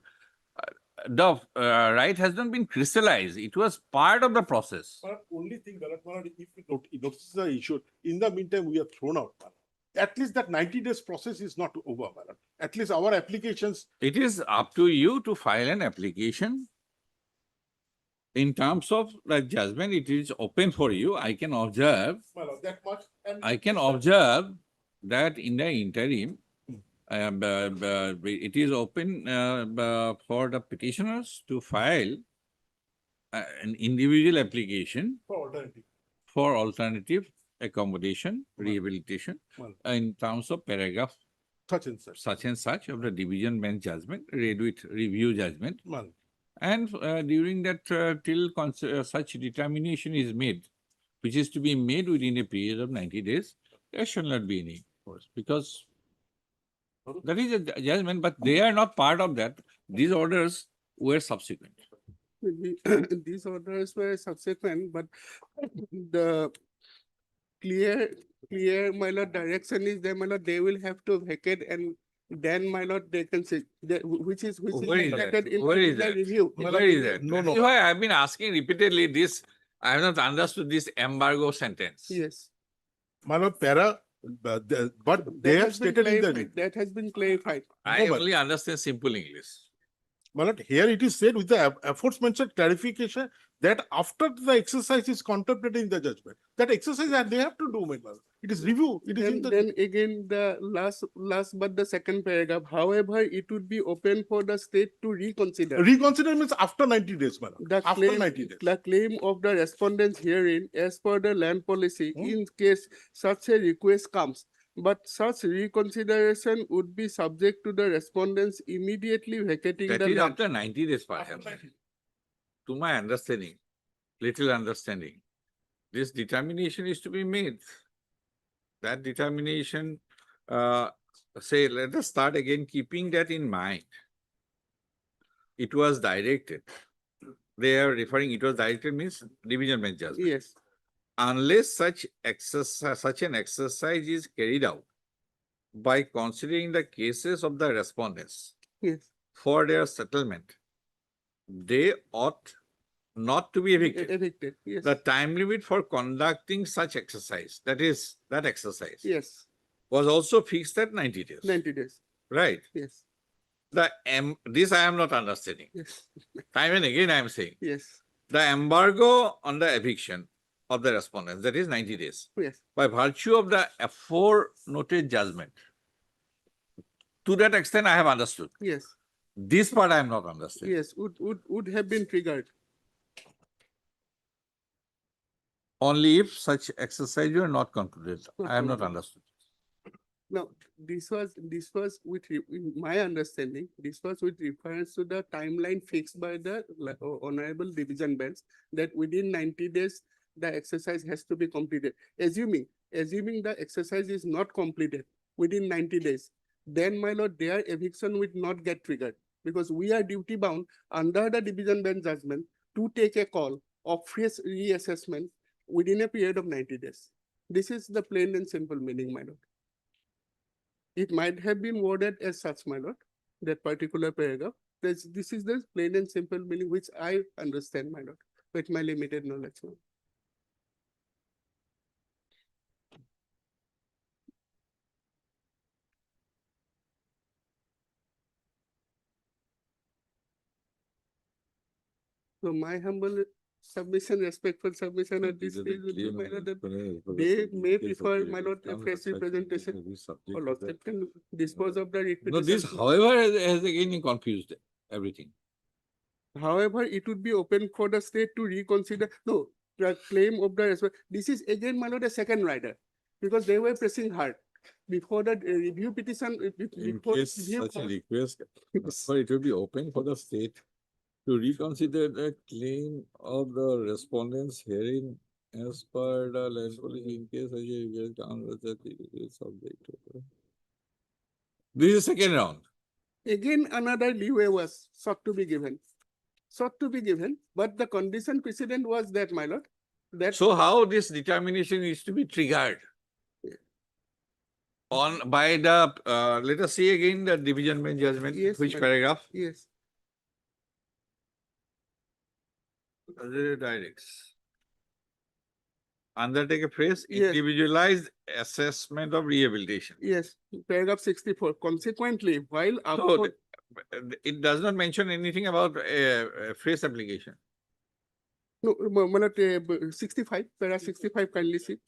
the right has not been crystallized. It was part of the process. But only thing, my lord, if notices are issued, in the meantime, we are thrown out. My lord. At least that 90 days process is not over, my lord. At least our applications, It is up to you to file an application. In terms of the judgment, it is open for you. I can observe my lord, that much. And I can observe that in the interim, it is open for the petitioners to file an individual application for alternative. for alternative accommodation, rehabilitation, Well. in terms of paragraph Such and such. of the division bench judgment, read with review judgment. Well, And during that, till such determination is made, which is to be made within a period of 90 days, there shall not be any force. Because That is a judgment, but they are not part of that. These orders were subsequent. These orders were subsequent, but the clear, my lord, direction is there, my lord, they will have to vacate and then, my lord, they can say, which is Where is that? reflected in Where is the that? review. Where is that? No, That no. is why I've been asking repeatedly this. I have not understood this embargo sentence. Yes. My lord, but they That have has been stated in the. clarified. That has been clarified. I No, but- only understand simple English. My lord, here it is said with the aforementioned clarification that after the exercise is contemplated in the judgment, that exercise that they have to do, my lord. It is review, it is in Then the. again, the last but the second paragraph, however, it would be open for the state to reconsider. Reconsider means after 90 days, my lord. The After claim, 90 days. the claim of the respondents herein as per the land policy Hmm. in case such a request comes. But such reconsideration would be subject to the respondents immediately vacating That the is land. after 90 days After perhaps. 90 days. To my understanding, little understanding, this determination is to be made. That determination, say, let us start again, keeping that in mind. It was directed. They are referring, it was directed means division bench judgment. Yes, Unless such an exercise is carried out by considering the cases of the respondents yes. for their settlement, they ought not to be evicted. Evicted, yes, The time limit for conducting such exercise, that is, that exercise, yes, was also fixed at 90 days. 90 days, Right. yes, This I am not understanding. yes, Time and again I am saying, yes, the embargo on the eviction of the respondents, that is 90 days, yes, by virtue of the aforenoted judgment. To that extent, I have understood. yes, This part I am not understanding. yes, would have been triggered. Only if such exercise were not concluded. Not I have not concluded. understood. Now, this was with, in my understanding, this was with reference to the timeline fixed by the honorable division bench that within 90 days, the exercise has to be completed. Assuming the exercise is not completed within 90 days, then, my lord, their eviction will not get triggered because we are duty bound under the division bench judgment to take a call of fresh reassessment within a period of 90 days. This is the plain and simple meaning, my lord. It might have been worded as such, my lord, that particular paragraph. This is the plain and simple meaning which I understand, my lord, with my limited knowledge. Ma'am. So my humble submission, respectful submission at this stage would be, my lord, that they may prefer, my lord, a fresh representation or lordship can dispose of the writ No, this, petition. however, has again confused everything. However, it would be open for the state to reconsider, no, the claim of the, this is again, my lord, a second rider, because they were pressing hard. Before the review petition, In before case review such a comes- request, Yes. it will be open for the state to reconsider the claim of the respondents herein as per the land policy in case such a request comes that it is subject to. This is second round. Again, another leeway was sought to be given. But the condition precedent was that, my lord, that So how this determination is to be triggered? On by the, let us see again the division bench judgment, Yes, which madam. paragraph? yes, The directs. Undertake a phrase, Yes. individualized assessment of rehabilitation. yes, paragraph 64. Consequently, while So it does not mention anything about a phrase application. no, my lord, 65, para 65, kindly see.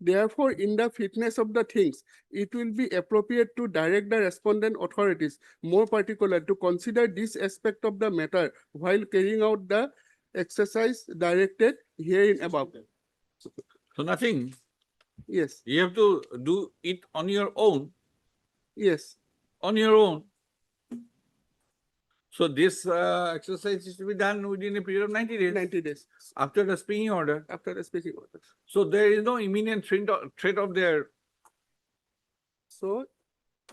Therefore, in the fitness of the things, it will be appropriate to direct the respondent authorities, more particular, to consider this aspect of the matter while carrying out the exercise directed herein above. So nothing, Yes, you have to do it on your own, yes, on your own. So this exercise is to be done within a period of 90 days 90 days after the speaking order. after the speaking order. So there is no imminent threat of their. So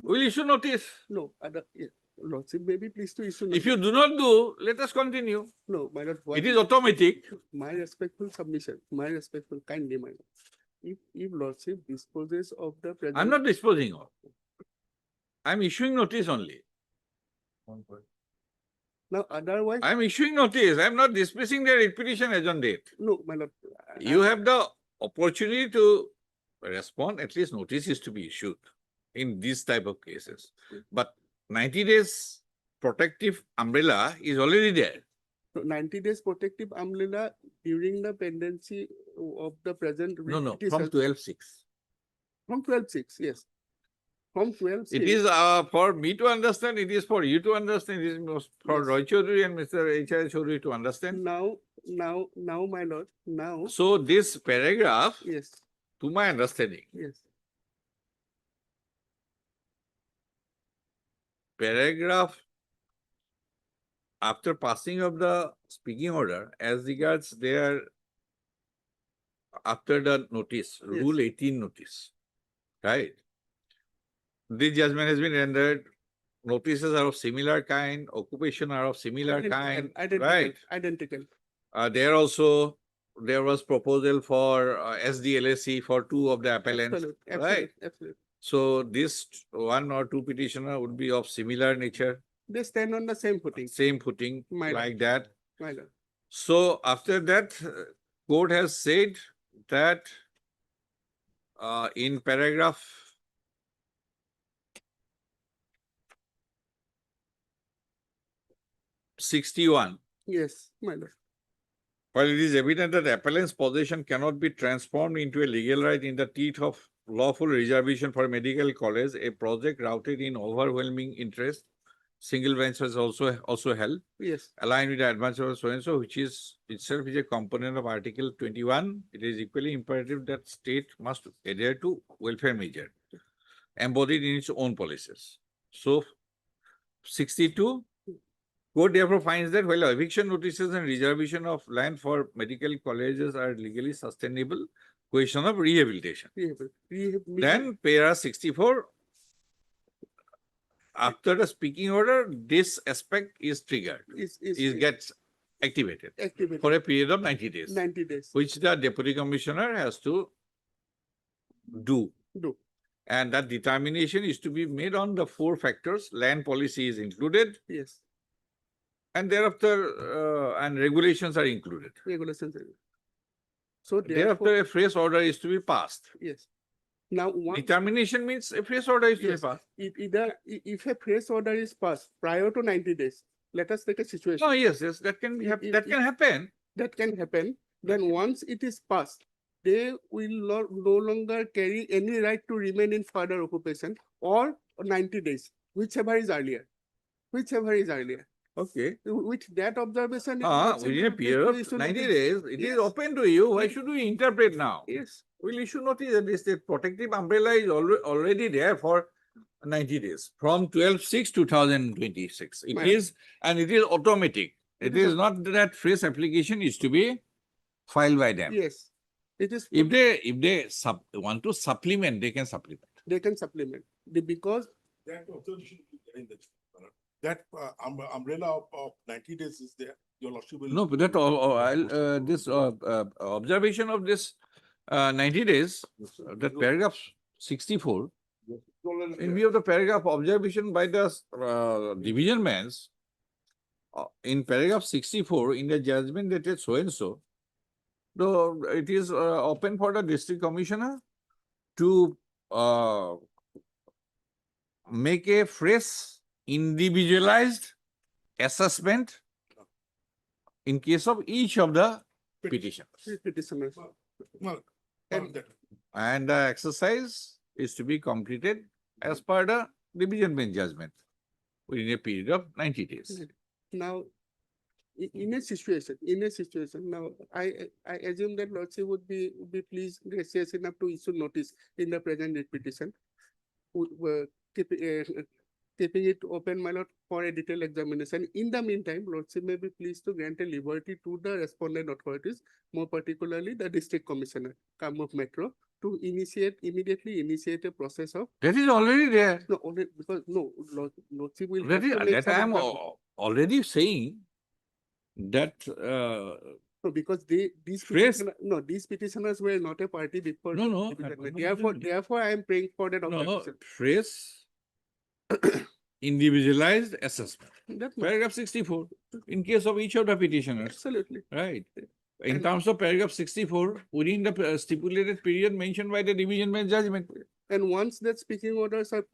We'll issue notice. No, other, yeah, Lordship may be pleased to issue. If you notice. do not do, let us continue. No, my lord. what It is automatic. My respectful submission, my respectful kindly, my lord. If Lordship disposes of the present. I'm not disposing of. I'm issuing notice only. Now, otherwise, I'm issuing notice. I'm not dismissing the writ petition as on date. no, my lord. You have the opportunity to respond, at least notice is to be issued in these type of cases. But 90 days protective umbrella is already there. 90 days protective umbrella during the pendency of the present. No, no, petition. from 12/6. From 12/6, yes. From 12/6. It is for me to understand, it is for you to understand, it is for Yes. Roy Chaudhary and Mr. H.I. Chaudhary to understand. Now, my lord, now, So this paragraph, yes, to my understanding, yes, paragraph after passing of the speaking order as regards their after the notice, Rule 18 notice, right? This judgment has been rendered, notices are of similar kind, occupation are of similar kind, right? Identical. There was proposal for SDLSC for two of the appellants, right? Absolutely. So this one or two petitioner would be of similar nature, They stand on the same footing, same footing, My lord. like that. my lord. So after that, court has said that in paragraph 61, Yes, my lord. while it is evident that appellant's possession cannot be transformed into a legal right in the teeth of lawful reservation for medical college, a project routed in overwhelming interest, single bench was also held, Yes, aligned with the advance of so-and-so, which is itself is a component of Article 21. It is equally imperative that state must adhere to welfare measure embodied in its own policies. So 62, court therefore finds that while eviction notices and reservation of land for medical colleges are legally sustainable, question of rehabilitation. Then para 64, after the speaking order, this aspect is triggered, gets activated activated for a period of 90 days, 90 days. which the deputy commissioner has to do. Do. And that determination is to be made on the 4 factors. Land policy is included, Yes, and thereafter, and regulations are included. regulations. So Thereafter, therefore, a fresh order is to be passed. yes. Now, one, Determination means a fresh order is to be yes, passed. if a fresh order is passed prior to 90 days, let us take a situation. Oh, yes, that can be that can happen. That can happen. Then once it is passed, they will no longer carry any right to remain in further occupation or 90 days, whichever is earlier. Whichever is earlier. Okay. With that observation. Within a period of 90 days, it is Yes. open to you. Why should we interpret now? Yes, We'll issue notice that this the protective umbrella is already there for 90 days from 12/6/2026. It Right. is, and it is automatic. It is not that fresh application is to be filed by them. yes. It is, If they want to supplement, they can supplement. they can supplement. Because That authorization is there in the, that umbrella of 90 days is there. Your lordship will. No, but that this observation of this 90 days, that paragraph 64, in view of the paragraph observation by the division mans, in paragraph 64, in the judgment dated so and so, though it is open for the district commissioner to make a fresh individualized assessment in case of each of the petitions. petitioners. Well, And- that- And the exercise is to be completed as per the division bench judgment within a period of 90 days. Now, in a situation, now, I assume that lordship would be pleased, gracious enough to issue notice in the present writ petition. Keeping it open, my lord, for a detailed examination. In the meantime, lordship may be pleased to grant a liberty to the respondent authorities, more particularly the district commissioner, Kamrup Metro, to immediately initiate a process of, That is already there. no, only because, no, lordship will That have is, to make that some I am example. already saying that, No, because these phrase- petitioners, no, these petitioners were not a party before. No, no, division. I- Therefore, I am praying for that. no, authorization. phrase individualized assessment. That much, Paragraph 64, in case of each of the petitioners, absolutely. right? In And- terms of paragraph 64, within the stipulated period mentioned by the division bench judgment. And once that speaking orders are,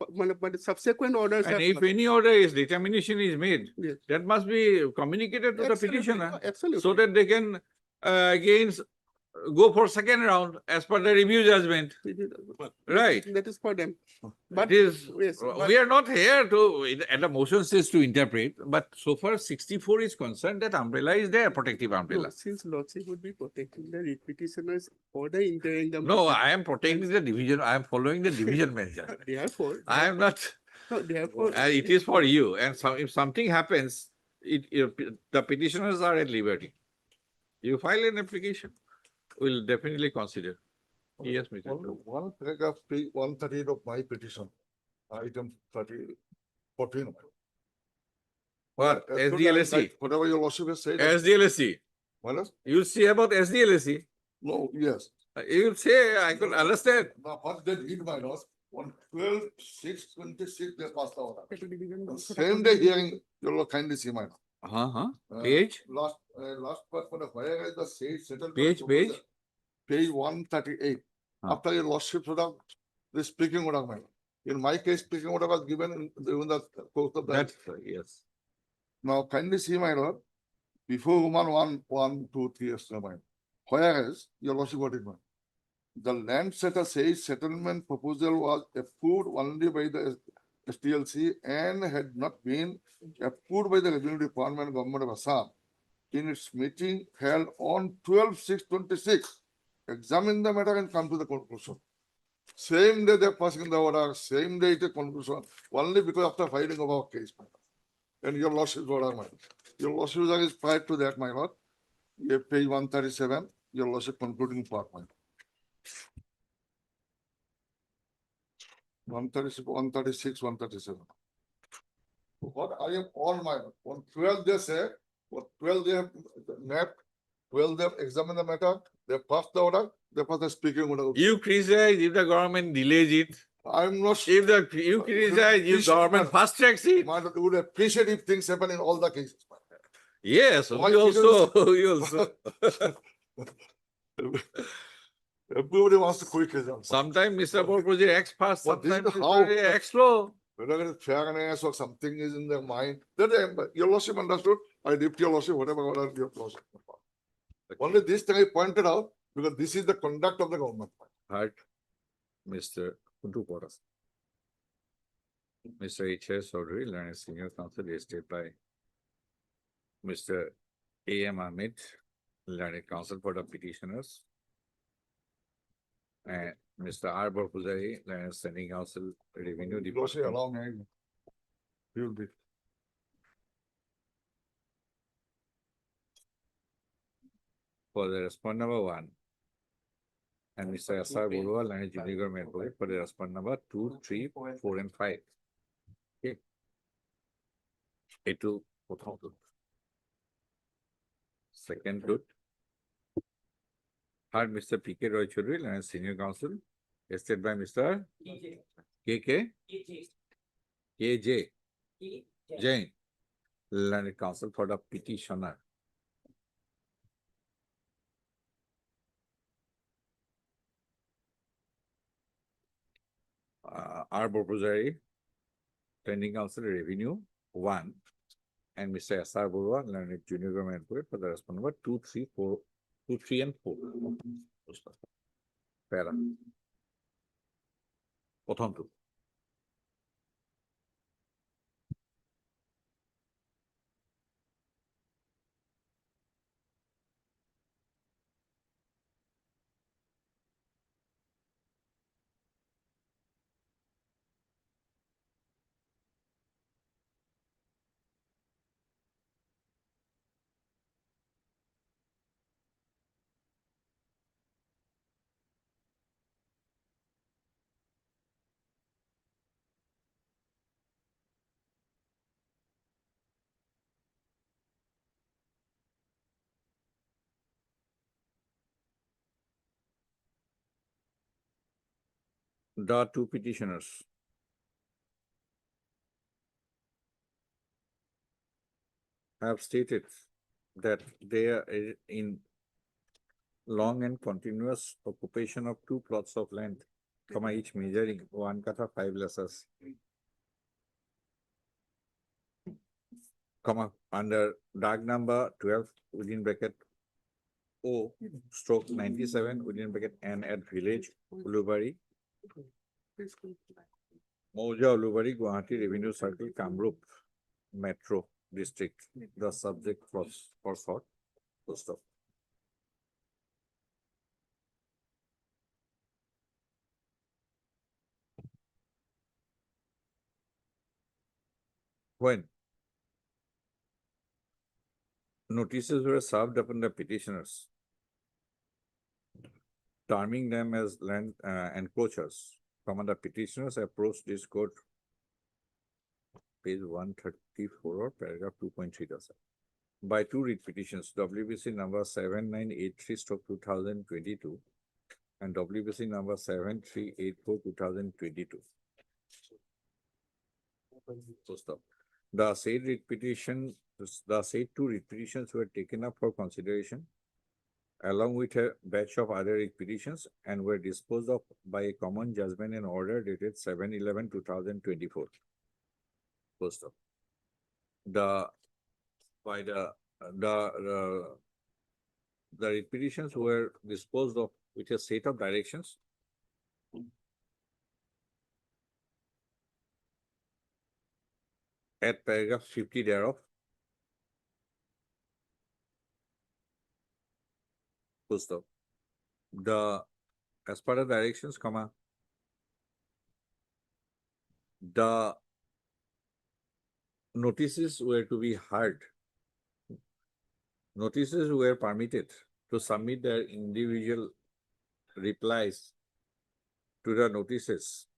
but subsequent orders And are. if any order is, determination is made, Yes. that must be communicated to the Absolutely, petitioner. absolutely. So that they can again go for second round as per the review judgment. Right. That is for them. But But yes, but- we are not here to, at the motion says to interpret, but so far 64 is concerned, that umbrella is there, protective no, umbrella. since lordship would be protecting the writ petitioners or the entering them. No, I am protecting the division, I am following the division bench judgment. Therefore. I am not, No, therefore. it is for you, and if something happens, the petitioners are at liberty. You file an application, we'll definitely consider. Yes, Mr. Only one paragraph, page 138 of my petition, item 14. What, As good as SDLSC? like Whatever your lordship has said. SDLSC, What else? you'll see about SDLSC. No, yes. You'll say, I could understand. Now, what they did, my lord, on 12/6/26, they passed the order. Same day hearing, your lord kindly see my lord. Uh-huh, Uh, page, Last part for the where is the said settlement. Page. proposal? Page 138. Huh. After your lordship order, the speaking order, my lord. In my case, speaking order was given in the course of the. that's, yes. Now kindly see, my lord, before Roman 1, 2, 3, etc. Whereas, your lordship got it, man. The land setter says settlement proposal was approved only by the STLC and had not been approved by the Revenue Department, Government of Assam. In its meeting held on 12/6/26, examine the matter and come to the conclusion. Same day they're passing the order, same day it is conclusion, only because after filing of our case, my lord. And your lordship's order, my lord. Your lordship's order is prior to that, my lord. You have page 137, your lordship concluding part, my lord. 136, 137. What I am on my, on 12 they say, what 12 they have mapped, 12 they have examined the matter, they passed the order, they passed the speaking order. You criticize if the government delays it. I'm not. If you criticize if Please, government fast tracks it. My lord, would appreciate if things happen in all the cases. Yes, Why we also, we also. Everybody wants to quick result. Sometimes Mr. Project acts fast, But this is sometimes Mr. how- Project acts slow. Whether it's fairness or something is in their mind, that your lordship understood, I did your lordship, whatever order your lordship. Only this thing I pointed out, because this is the conduct of the government. Heard, Mr. Kuntu Poras. Mr. H.S. Chaudhary, learned senior counsel, listed by Mr. A.M. Ahmed, learned counsel for the petitioners. And Mr. R. Borpuzari, learned standing counsel, revenue Your lordship department. allow me. He will be. For the respond number 1. And Mr. S.R. Borua, learned junior government employee for the respond number 2, 3, 4, and 5. Okay. Etu prothom tut. Second tut. Third, Mr. P.K. Roy Chaudhary, learned senior counsel, estate by Mr. K.K. K.J. Jain, learned counsel for the petitioner. R. Borpuzari, pending counsel revenue 1, and Mr. S.R. Borua, learned junior government employee for the respond number 2, 3, 4, 2, 3, and 4. Para. প্রথমটো। the two petitioners have stated that they are in long and continuous occupation of two plots of land, each measuring 1 kata 5 lasas, under dark number 12 within bracket O stroke 97 within bracket N at village Ulubari, Mauja Ulubari, Guwahati Revenue Circle, Kamrup Metro District. The subject was for short. Full stop. When notices were served upon the petitioners, terming them as land encroachers, the petitioners approached this court, page 134 or paragraph 2.3, by two writ petitions, WBC number 7983/2022 and WBC number 7384/2022. So stop. The said writ petition, the said two writ petitions were taken up for consideration along with a batch of other writ petitions and were disposed of by a common judgment and order dated 7/11/2024. Full stop. The writ petitions were disposed of with a set of directions at paragraph 50 thereof. Full stop. As per the directions, the notices were to be heard. Notices were permitted to submit their individual replies to the notices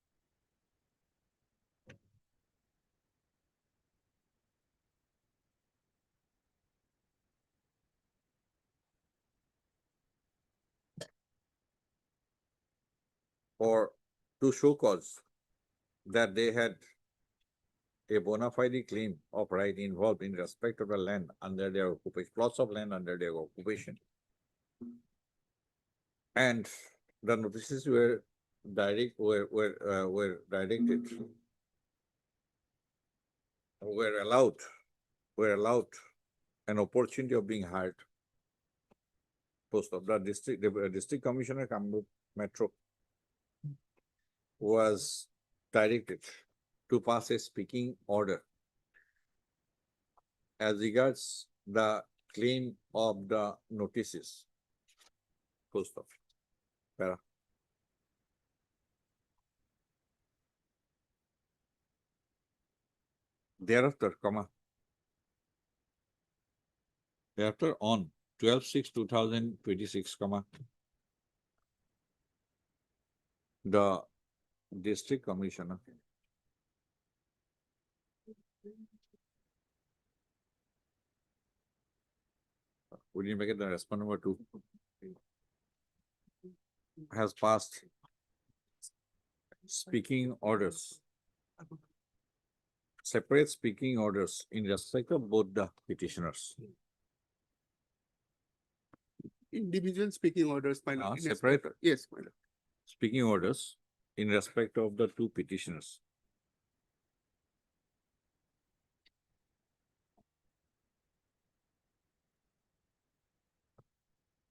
or to show cause that they had a bona fide claim of right involved in respect of the land under their occupation, plots of land under their occupation. And the notices were directed, were allowed an opportunity of being heard. Post of the district commissioner Kamrup Metro was directed to pass a speaking order as regards the claim of the notices. Full stop. Para. Thereafter, on 12/6/2026, the district commissioner would you make it the response number 2 has passed speaking orders, separate speaking orders in respect of both the petitioners. Individual speaking orders, my lord. in Separate respect- Yes, my lord. speaking orders in respect of the two petitioners.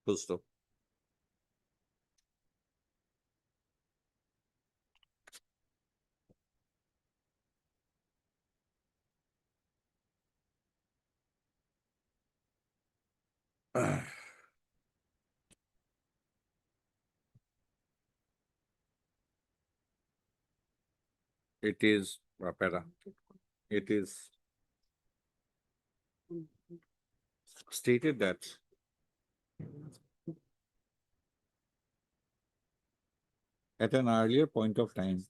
Full stop. It is It is stated that at an earlier point of time,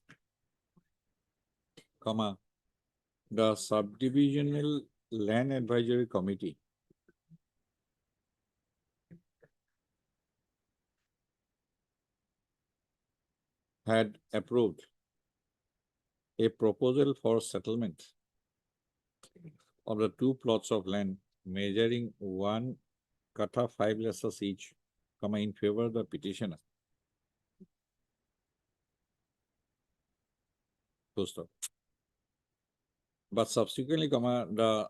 the subdivisional land advisory committee had approved a proposal for settlement of the two plots of land measuring 1 kata 5 lasses each, in favor of the petitioner. Full stop. But subsequently, the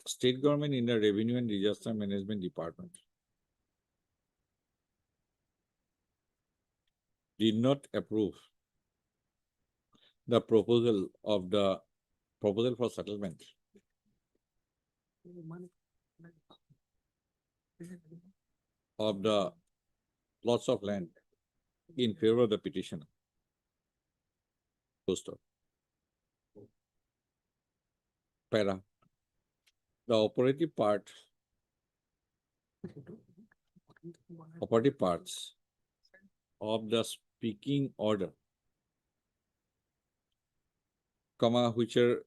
state government in the Revenue and Disaster Management Department did not approve the proposal for settlement of the plots of land in favor of the petitioner. Full stop. Para. The operative parts of the speaking order, which are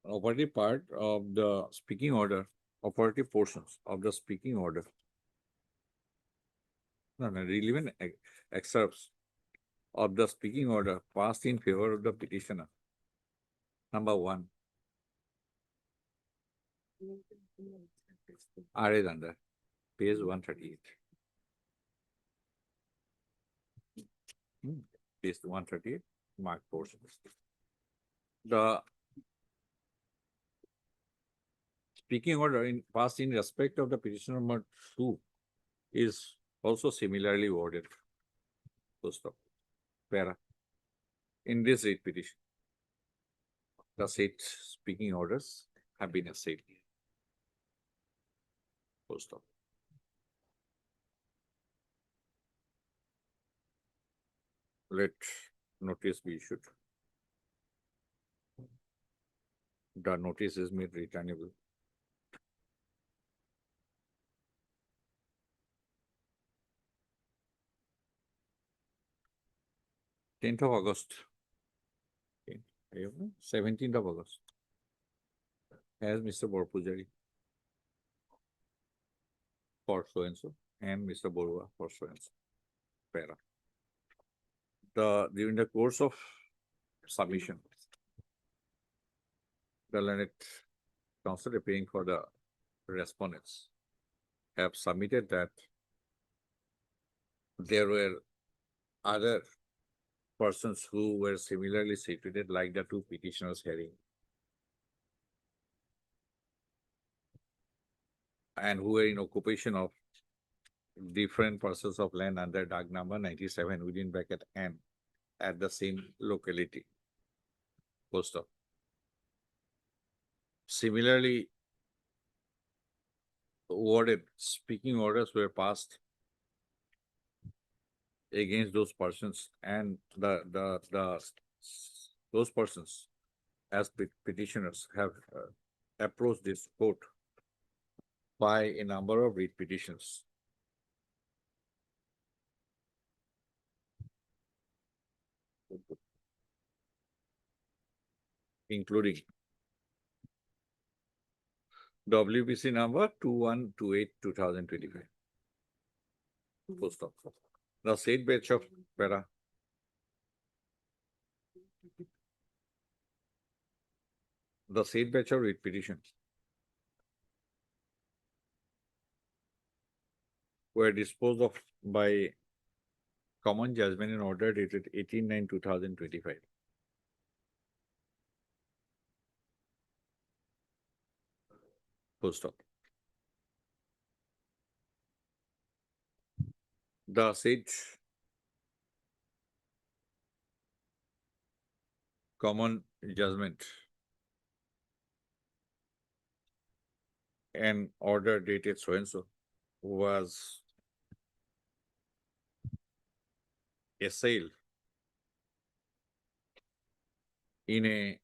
operative part of the speaking order, operative portions of the speaking order. Relevant excerpts of the speaking order passed in favor of the petitioner. Number 1. R is under page 138. Page 138, marked portions. The speaking order passed in respect of the petitioner number 2 is also similarly worded. Full stop. Para. In this writ petition, the said speaking orders have been essayed. Full stop. Let notice be issued. The notice is made returnable. Tenth of August. 17th of August. As Mr. Borpujari for so and so, and Mr. Borua for so and so. Para. During the course of submission, the learned counsel appearing for the respondents have submitted that there were other persons who were similarly situated like the two petitioners hearing, and who were in occupation of different parcels of land under DAG number 97 within bracket N at the same locality. Full stop. Similarly, worded speaking orders were passed against those persons, and those persons as petitioners have approached this court by a number of writ petitions. Including WBC number 2128/2025. Full stop. The said batch of para. The said batch of writ petitions were disposed of by common judgment in order dated 18/9/2025. Full stop. The said common judgment and order dated so and so was assailed in a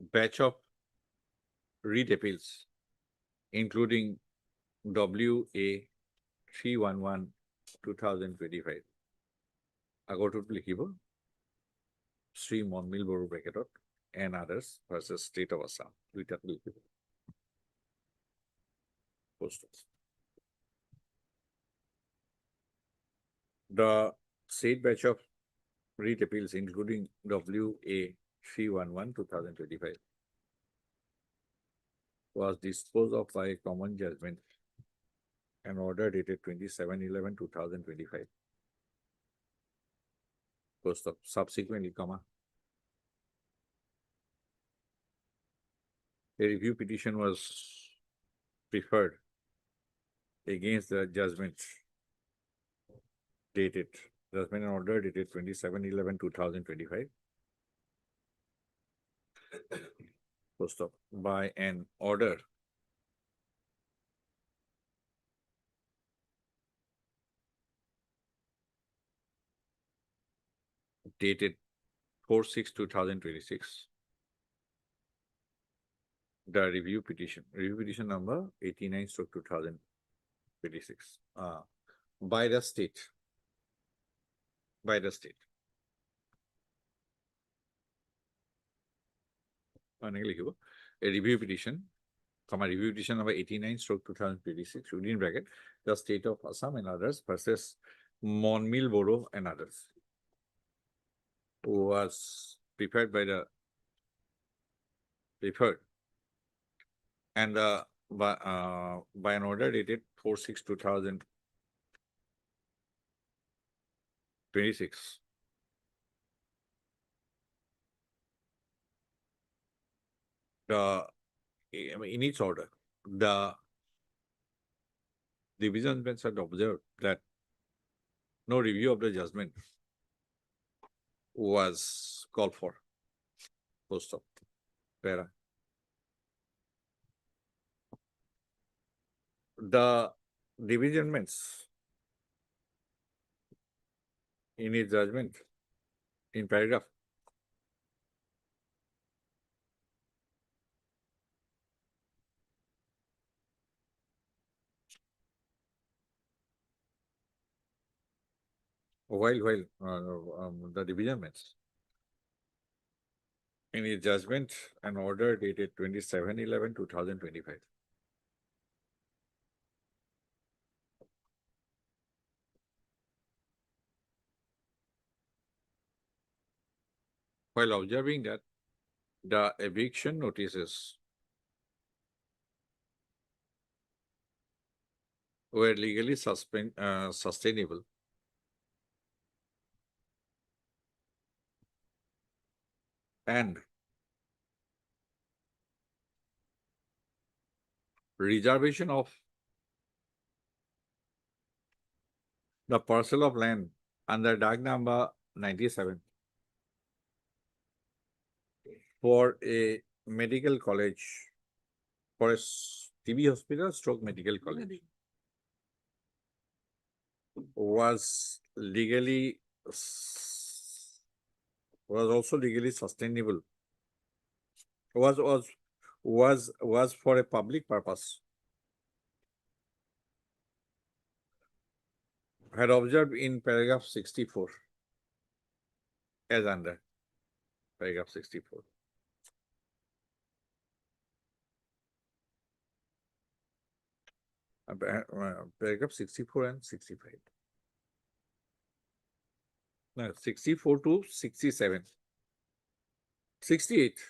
batch of writ appeals, including WA 311/2025. Agotot likibo Sri Monmil Boru bracketot and others versus State of Assam. Duitat likibo. Post. The said batch of writ appeals, including WA 311 2025, was disposed of by common judgment and order dated 27/11/2025. Post of subsequently, a review petition was preferred against the judgment and order dated 27/11/2025. Post of by an order dated 4/6/2026. The review petition number 89/2026, by the state. A review petition, review petition number 89/2026, within bracket, the state of Assam and others versus Monmil Borough and others, was prepared and by an order dated 4/6/2026. In its order, the division bench had observed that no review of the judgment was called for. Post of para. The division bench in its judgment in paragraph while the division bench in its judgment and order dated 27/11/2025, while observing that the eviction notices were legally sustainable and reservation of the parcel of land under DAG number 97 for a medical college, for a TB hospital stroke medical college, was also legally sustainable, was for a public purpose, had observed in paragraph 64 as under paragraph 64. Paragraph 64 and 65. No, 64 to 67. 68.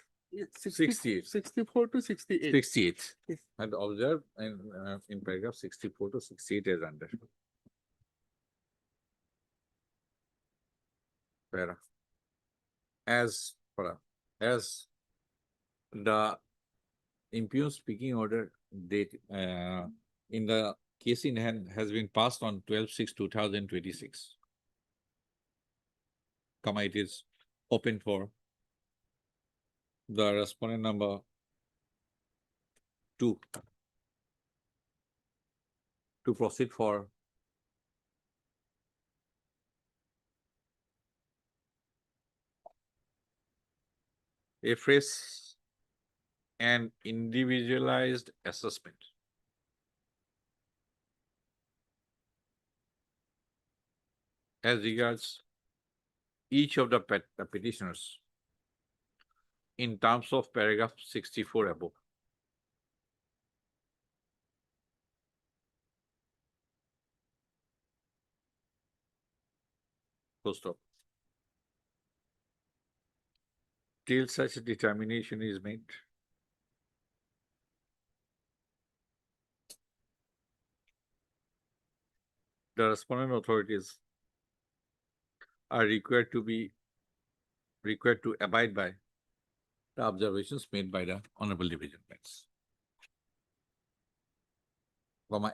68. 64 to 68. 68. Yes. And observed in paragraph 64 to 68 as under. Para. As the impugned speaking order date in the case in hand has been passed on 12/6/2026. It is open for the respondent number 2 to proceed for a fresh and individualized assessment as regards each of the petitioners in terms of paragraph 64 above. Full stop. Till such a determination is made. The respondent authorities are required to abide by the observations made by the Honorable Division Bench.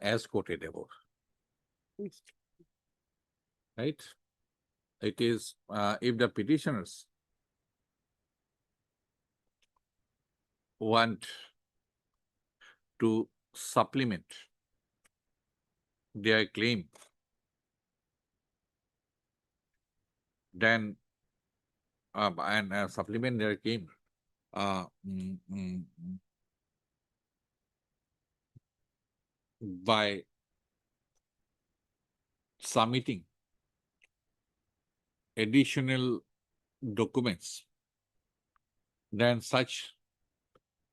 As quoted above. Right? It is, if the petitioners want to supplement their claim, then supplement their claim by submitting additional documents, then such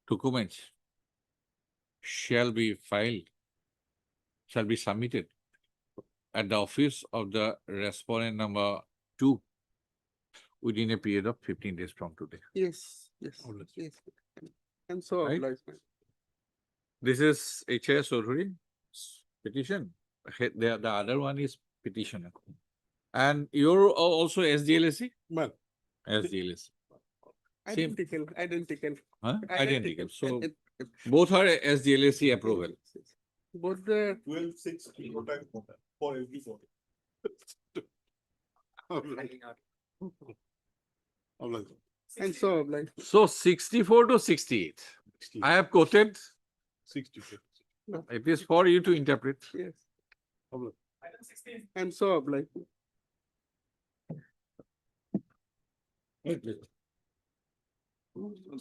documents shall be submitted at the office of the respondent number 2 within a period of 15 days from today. Yes, yes, yes. And so Right? obliged, my lord. This is HIS Chaudhary petition. The other one is petitioner. And you're also SDLSC? Well, SDLSC. Same. Identical. Huh? Identical. So It- both are SDLSC approval. Both the 12-6 kilotype for every photo. Obliged. and so obliged. So 64 to 68. I have quoted. 64. It is for you to interpret. Yes, Obliged. and so obliged. The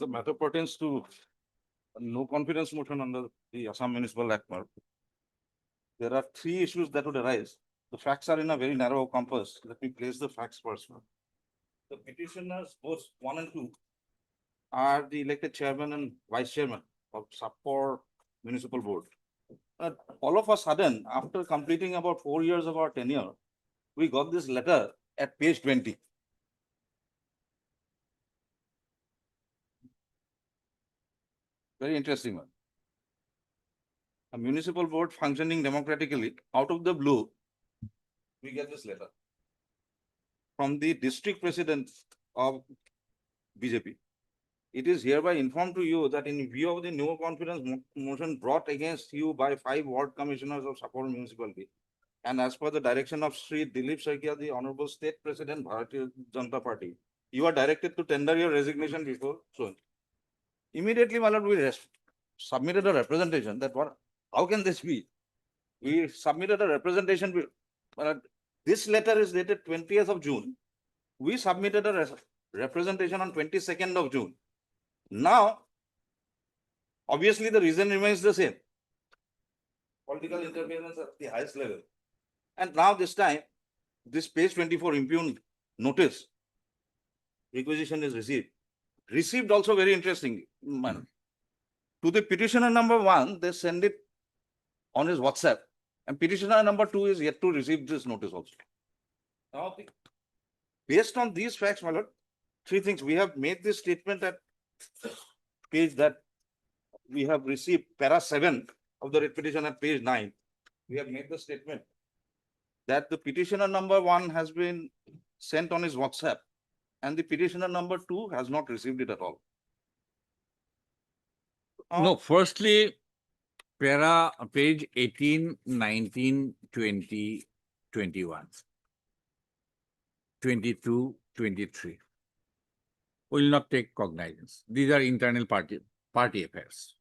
matter pertains to no confidence motion under the Assam Municipal Act. There are three issues that would arise. The facts are in a very narrow compass. Let me place the facts first. The petitioners, both 1 and 2, are the elected chairman and vice chairman of Sapor Municipal Board. All of a sudden, after completing about 4 years of our tenure, we got this letter at page 20. Very interesting one. A municipal board functioning democratically, out of the blue, we get this letter from the district president of BJP. It is hereby informed to you that in view of the no confidence motion brought against you by 5 ward commissioners of Sapor municipality, and as per the direction of Sri Dilip Saikia, the Honorable State President, Bharatiya Janata Party, you are directed to tender your resignation before so. Immediately, my lord, we submitted a representation that how can this be? We submitted a representation. This letter is dated 20th of June. We submitted a representation on 22nd of June. Now, obviously, the reason remains the same. Political interference at the highest level. And now this time, this page 24 impugned notice requisition is received. Received also very interesting manner. To the petitioner number 1, they send it on his WhatsApp, and petitioner number 2 is yet to receive this notice also. Now, based on these facts, my lord, 3 things. We have made this statement at page that we have received para 7 of the writ petition at page 9. We have made the statement that the petitioner number 1 has been sent on his WhatsApp, and the petitioner number 2 has not received it at all. No, firstly, page 18, 19, 20, 21, 22, 23. Will not take cognizance. These are internal party affairs.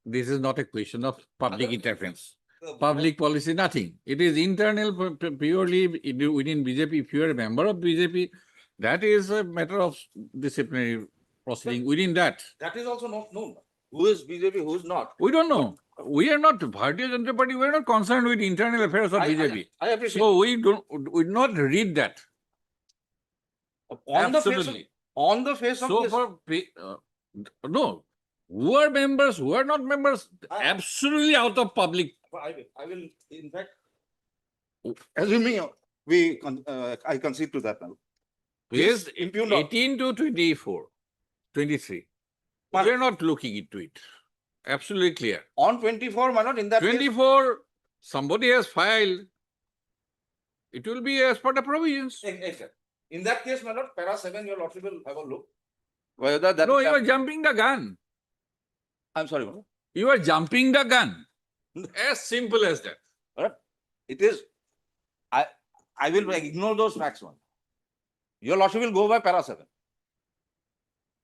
This is not a question of public interference. Public policy, nothing. It is internal, purely within BJP. If you are a member of BJP, that is a matter of disciplinary proceeding within that. That is also not known. Who is BJP, who is not? We don't know. We are not Bharatiya Janata Party. We are not concerned with internal affairs of BJP. I appreciate. So we do not read that. On Absolutely. the face of So this. for no, who are members, who are not members, absolutely out of public. I will, in fact, assuming I concede to that now. Page Impugned on- 18 to 24, 23. But- We are not looking into it. Absolutely clear. On 24, my lord, in that case, 24, somebody has filed. It will be as per the provisions. Exactly. In that case, my lord, para 7, your lordship will have a look. Whether that. No, you are jumping the gun. I'm sorry, my lord. You are jumping the gun. As simple as that. Alright? It is, I will ignore those facts, one. Your lordship will go by para 7.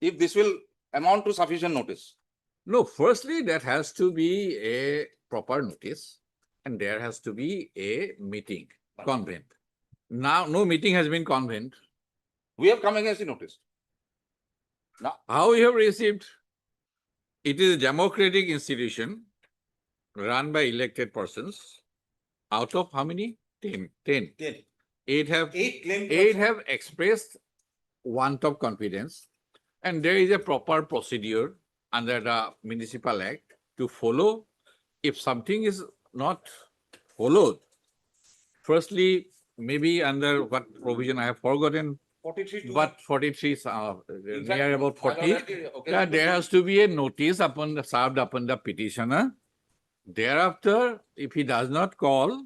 If this will amount to sufficient notice. No, firstly, that has to be a proper notice and there has to be a meeting, convent. Now, no meeting has been convent. We have come against the notice. Now, How you have received? It is a democratic institution run by elected persons. Out of how many? 10. 10. 10. Eight have claim. Eight have expressed want of confidence, and there is a proper procedure under the Municipal Act to follow. If something is not followed, firstly, maybe under what provision I have forgotten, 43. but 43, In near fact, about my lord, 40, that is okay. that there has to be a notice served upon the petitioner. Thereafter, if he does not call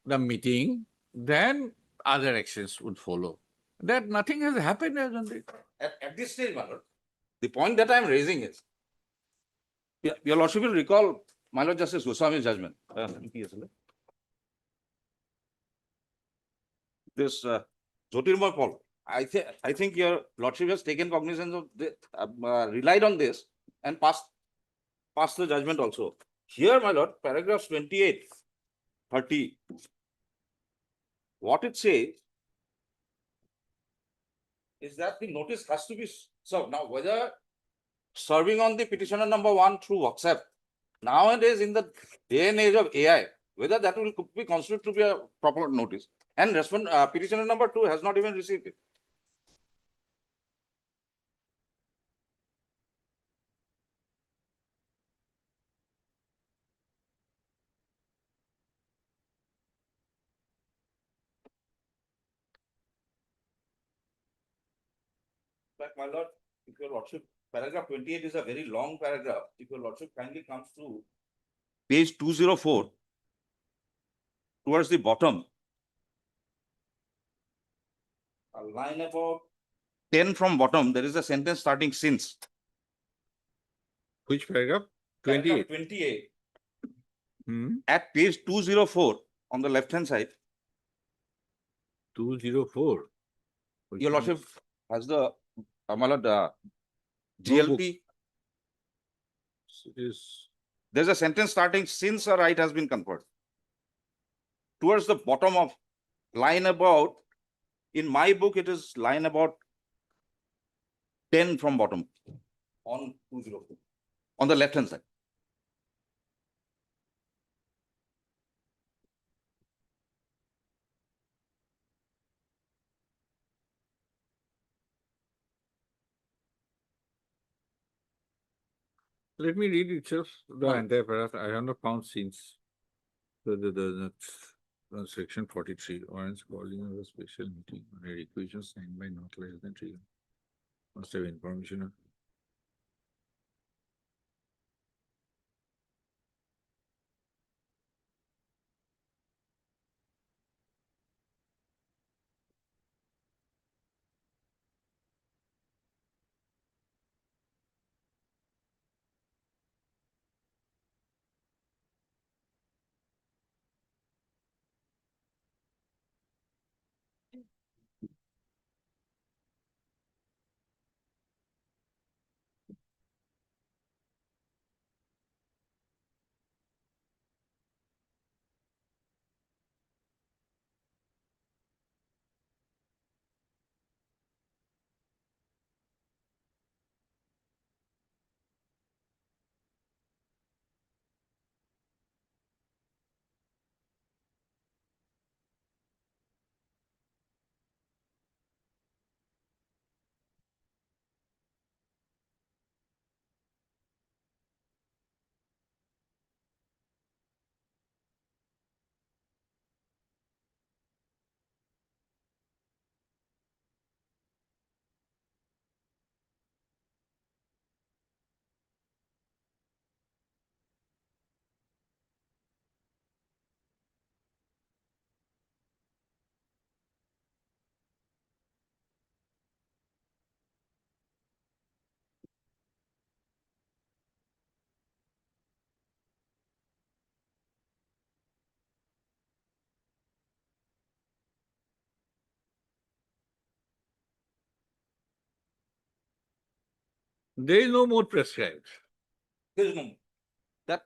the meeting, then other actions would follow. That nothing has happened, hasn't it? At this stage, my lord, the point that I am raising is, your lordship will recall my lord Justice Goswami's judgment. This Jyotirmoy Paul. I think your lordship has taken cognizance of the, relied on this and passed the judgment also. Here, my lord, paragraphs 28, 30. What it says is that the notice has to be served. Now, whether serving on the petitioner number 1 through WhatsApp, nowadays in the day and age of AI, whether that will be considered to be a proper notice. And petitioner number 2 has not even received it. But my lord, if your lordship, paragraph 28 is a very long paragraph. If your lordship kindly comes to page 204, towards the bottom, a line about 10 from bottom, there is a sentence starting since. Which paragraph? Paragraph 28. 28. Hmm. At page 204 on the left hand side, 204. your lordship has the Notebook. GLP. Is There's a sentence starting since a right has been conferred. Towards the bottom of line about, in my book, it is line about 10 from bottom on 204 on the left hand side. Let me read itself, the Okay. entire paragraph. I have not found since. Section 43, warrants calling of a special meeting on a requisition signed by not less than 3. Must have information of. There is no more prescribed. There is no more. That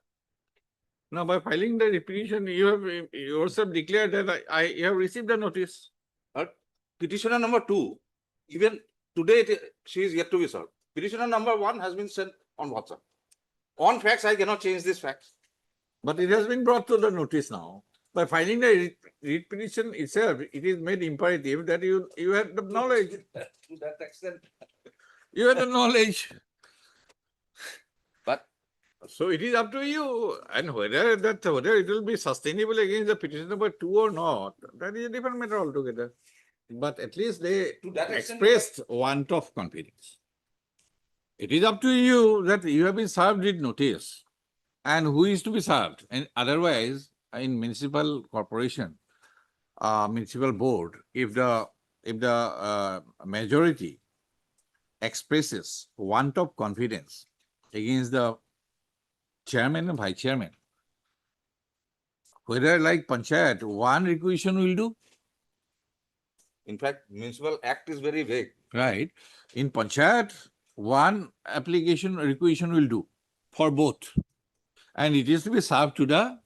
Now, by filing the petition, you have yourself declared that you have received the notice. petitioner number 2, even today she is yet to be served. Petitioner number 1 has been sent on WhatsApp. On facts, I cannot change these facts. But it has been brought to the notice now. By filing the writ petition itself, it is made imperative that you had the knowledge. To that extent. You had the knowledge. But So it is up to you. And whether it will be sustainable against the petition number 2 or not, that is a different matter altogether. But at least they to that extent, expressed want of confidence. It is up to you that you have been served with notice and who is to be served. And otherwise, in municipal corporation, municipal board, if the majority expresses want of confidence against the chairman and vice chairman, whether like panchayat, one requisition will do. in fact, municipal act is very vague. Right. In panchayat, one application requisition will do for both. And it is to be served to the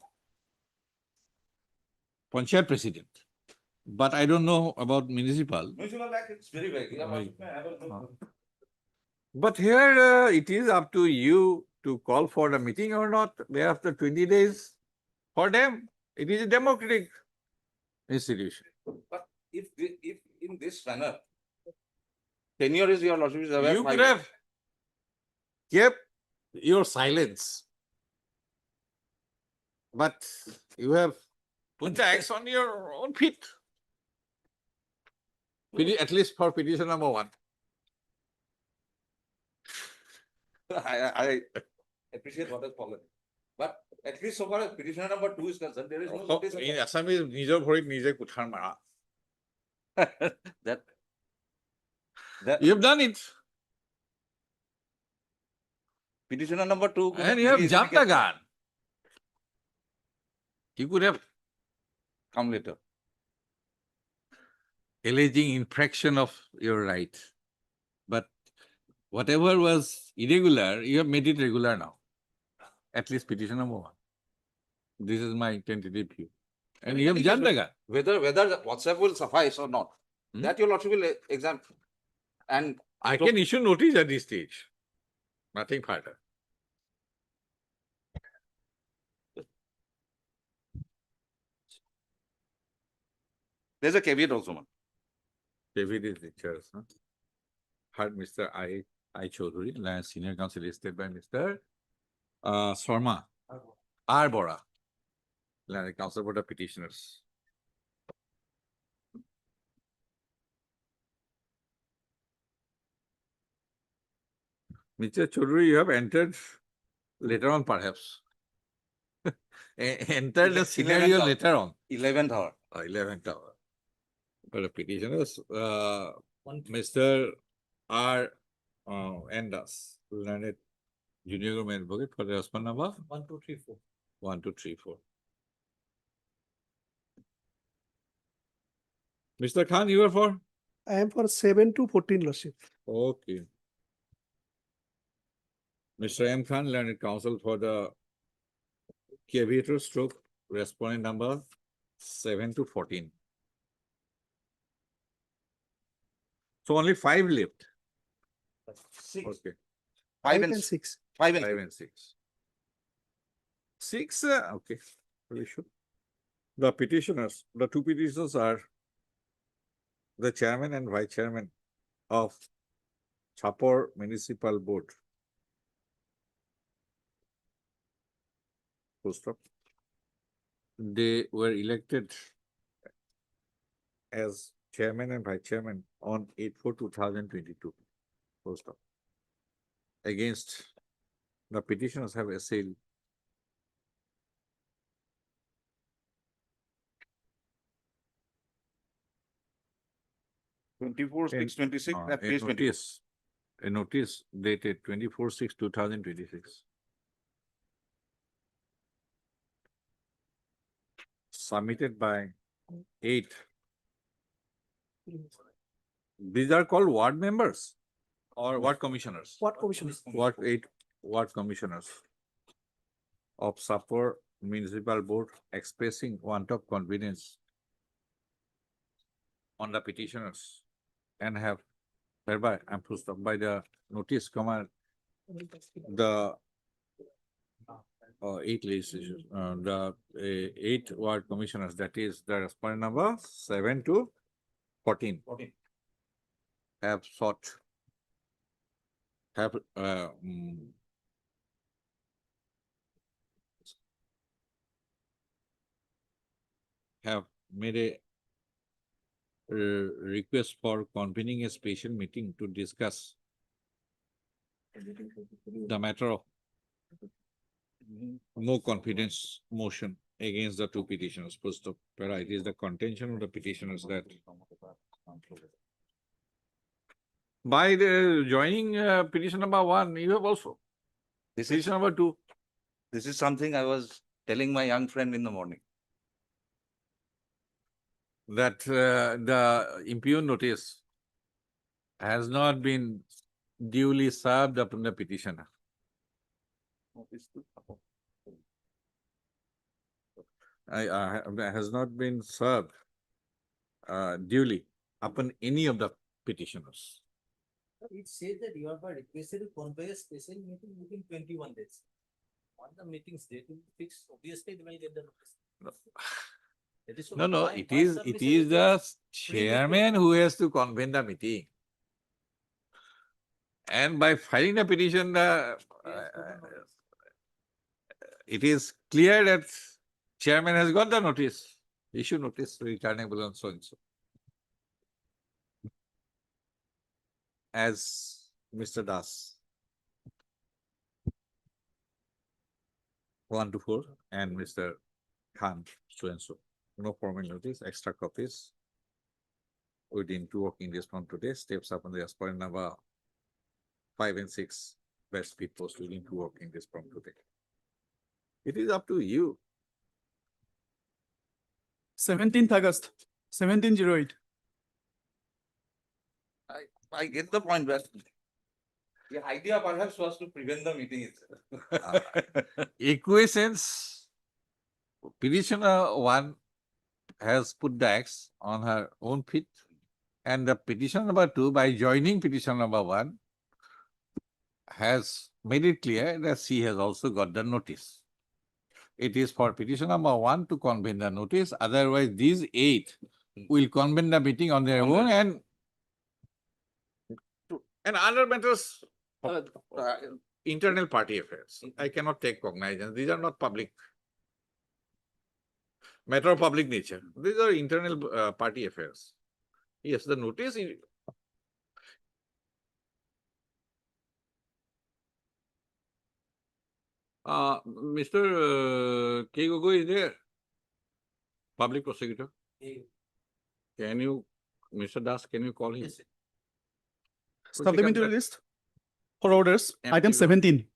panchayat president. But I don't know about municipal. Municipal act is very vague. Right. But here it is up to you to call for the meeting or not. Thereafter 20 days for them. It is a democratic institution. But if in this manner, tenure is your lordship is aware. You could have kept your silence. But you have put the axe on your own feet. At least for petition number 1. I appreciate what has fallen. But at least so far as petitioner number 2 is concerned, there is no notice. In Assamese, নিজৰ ভৰিত নিজে কুঠাৰ মাৰা. that You have done it. petitioner number 2 could And you have very jumped easily the gun. You could have come later. alleging infraction of your right. But whatever was irregular, you have made it regular now. At least petition number 1. This is my tentative view. And you have jumped the gun. Whether the WhatsApp will suffice or not, that your lordship will examine. And I so- can issue notice at this stage. Nothing further. there's a caveat also, man. David is lecturers. Huh? Heard Mr. I. Chaudhuri, senior counsel listed by Mr. Sharma R. Bora, counsel for the petitioners. Mr. Chaudhuri, you have entered later on, perhaps. Entered the scenario 11th hour. later on. 11th hour. 11th hour. But the petitioners, Mr. R. Endas, learned junior government advocate for the husband number 1234. 1234. Mr. Khan, you are for? I am for 7 to 14, Lordship. Okay. Mr. M. Khan, learned counsel for the caveator stroke respondent number 7 to 14. So only 5 left. 6. Okay. 5 5 and and 6. 5 and 5 and 6. 6, okay. Really should. The petitioners, the 2 petitioners are the chairman and vice chairman of Chapor Municipal Board. Full stop. They were elected as chairman and vice chairman on 8/4/2022. Full stop. Against the petitioners have assailed and 24/6/26 at page 20. a notice dated 24/6/2026. Submitted by 8. These are called ward members. or what commissioners? What commission? What 8 ward commissioners of Sapor Municipal Board expressing want of convenience on the petitioners and have hereby enforced by the notice command the 8 legislatures, the 8 ward commissioners, that is the respondent number 7 to 14 have sought, have have made a request for convening a special meeting to discuss the matter of no confidence motion against the 2 petitioners. Post of para, it is the contention of the petitioners that by the joining petition number 1, you have also This is, petition number 2. this is something I was telling my young friend in the morning. That the impugn notice has not been duly served upon the petitioner. Has not been served duly upon any of the petitioners. It says that you are requested to convey a special meeting within 21 days. On the meeting's date will be fixed, obviously they will get the notice. That is No, why it my is submission the just chairman who has to convene the meeting. And by filing the petition, it is clear that chairman has got the notice, issue notice returnable and so and so. As Mr. Das 1 to 4 and Mr. Khan so and so. No formal notice, extra copies within 2 working days from today. Steps up on the respondent number 5 and 6 best speed post within 2 working days from today. It is up to you. 17th August, 1708. I get the point, but the idea perhaps was to prevent the meeting itself. Equiescence, petitioner 1 has put the axe on her own feet, and the petition number 2, by joining petition number 1, has made it clear that she has also got the notice. It is for petition number 1 to convene the notice, otherwise these 8 will convene the meeting on their own and other matters of internal party affairs. I cannot take cognizance. These are not public, matter of public nature. These are internal party affairs. Yes, the notice is Mr. K. Gogoi is there, public prosecutor. Can you, Mr. Das, can you call him? Yes, sir. Supplementary list for orders, item MTO. 17.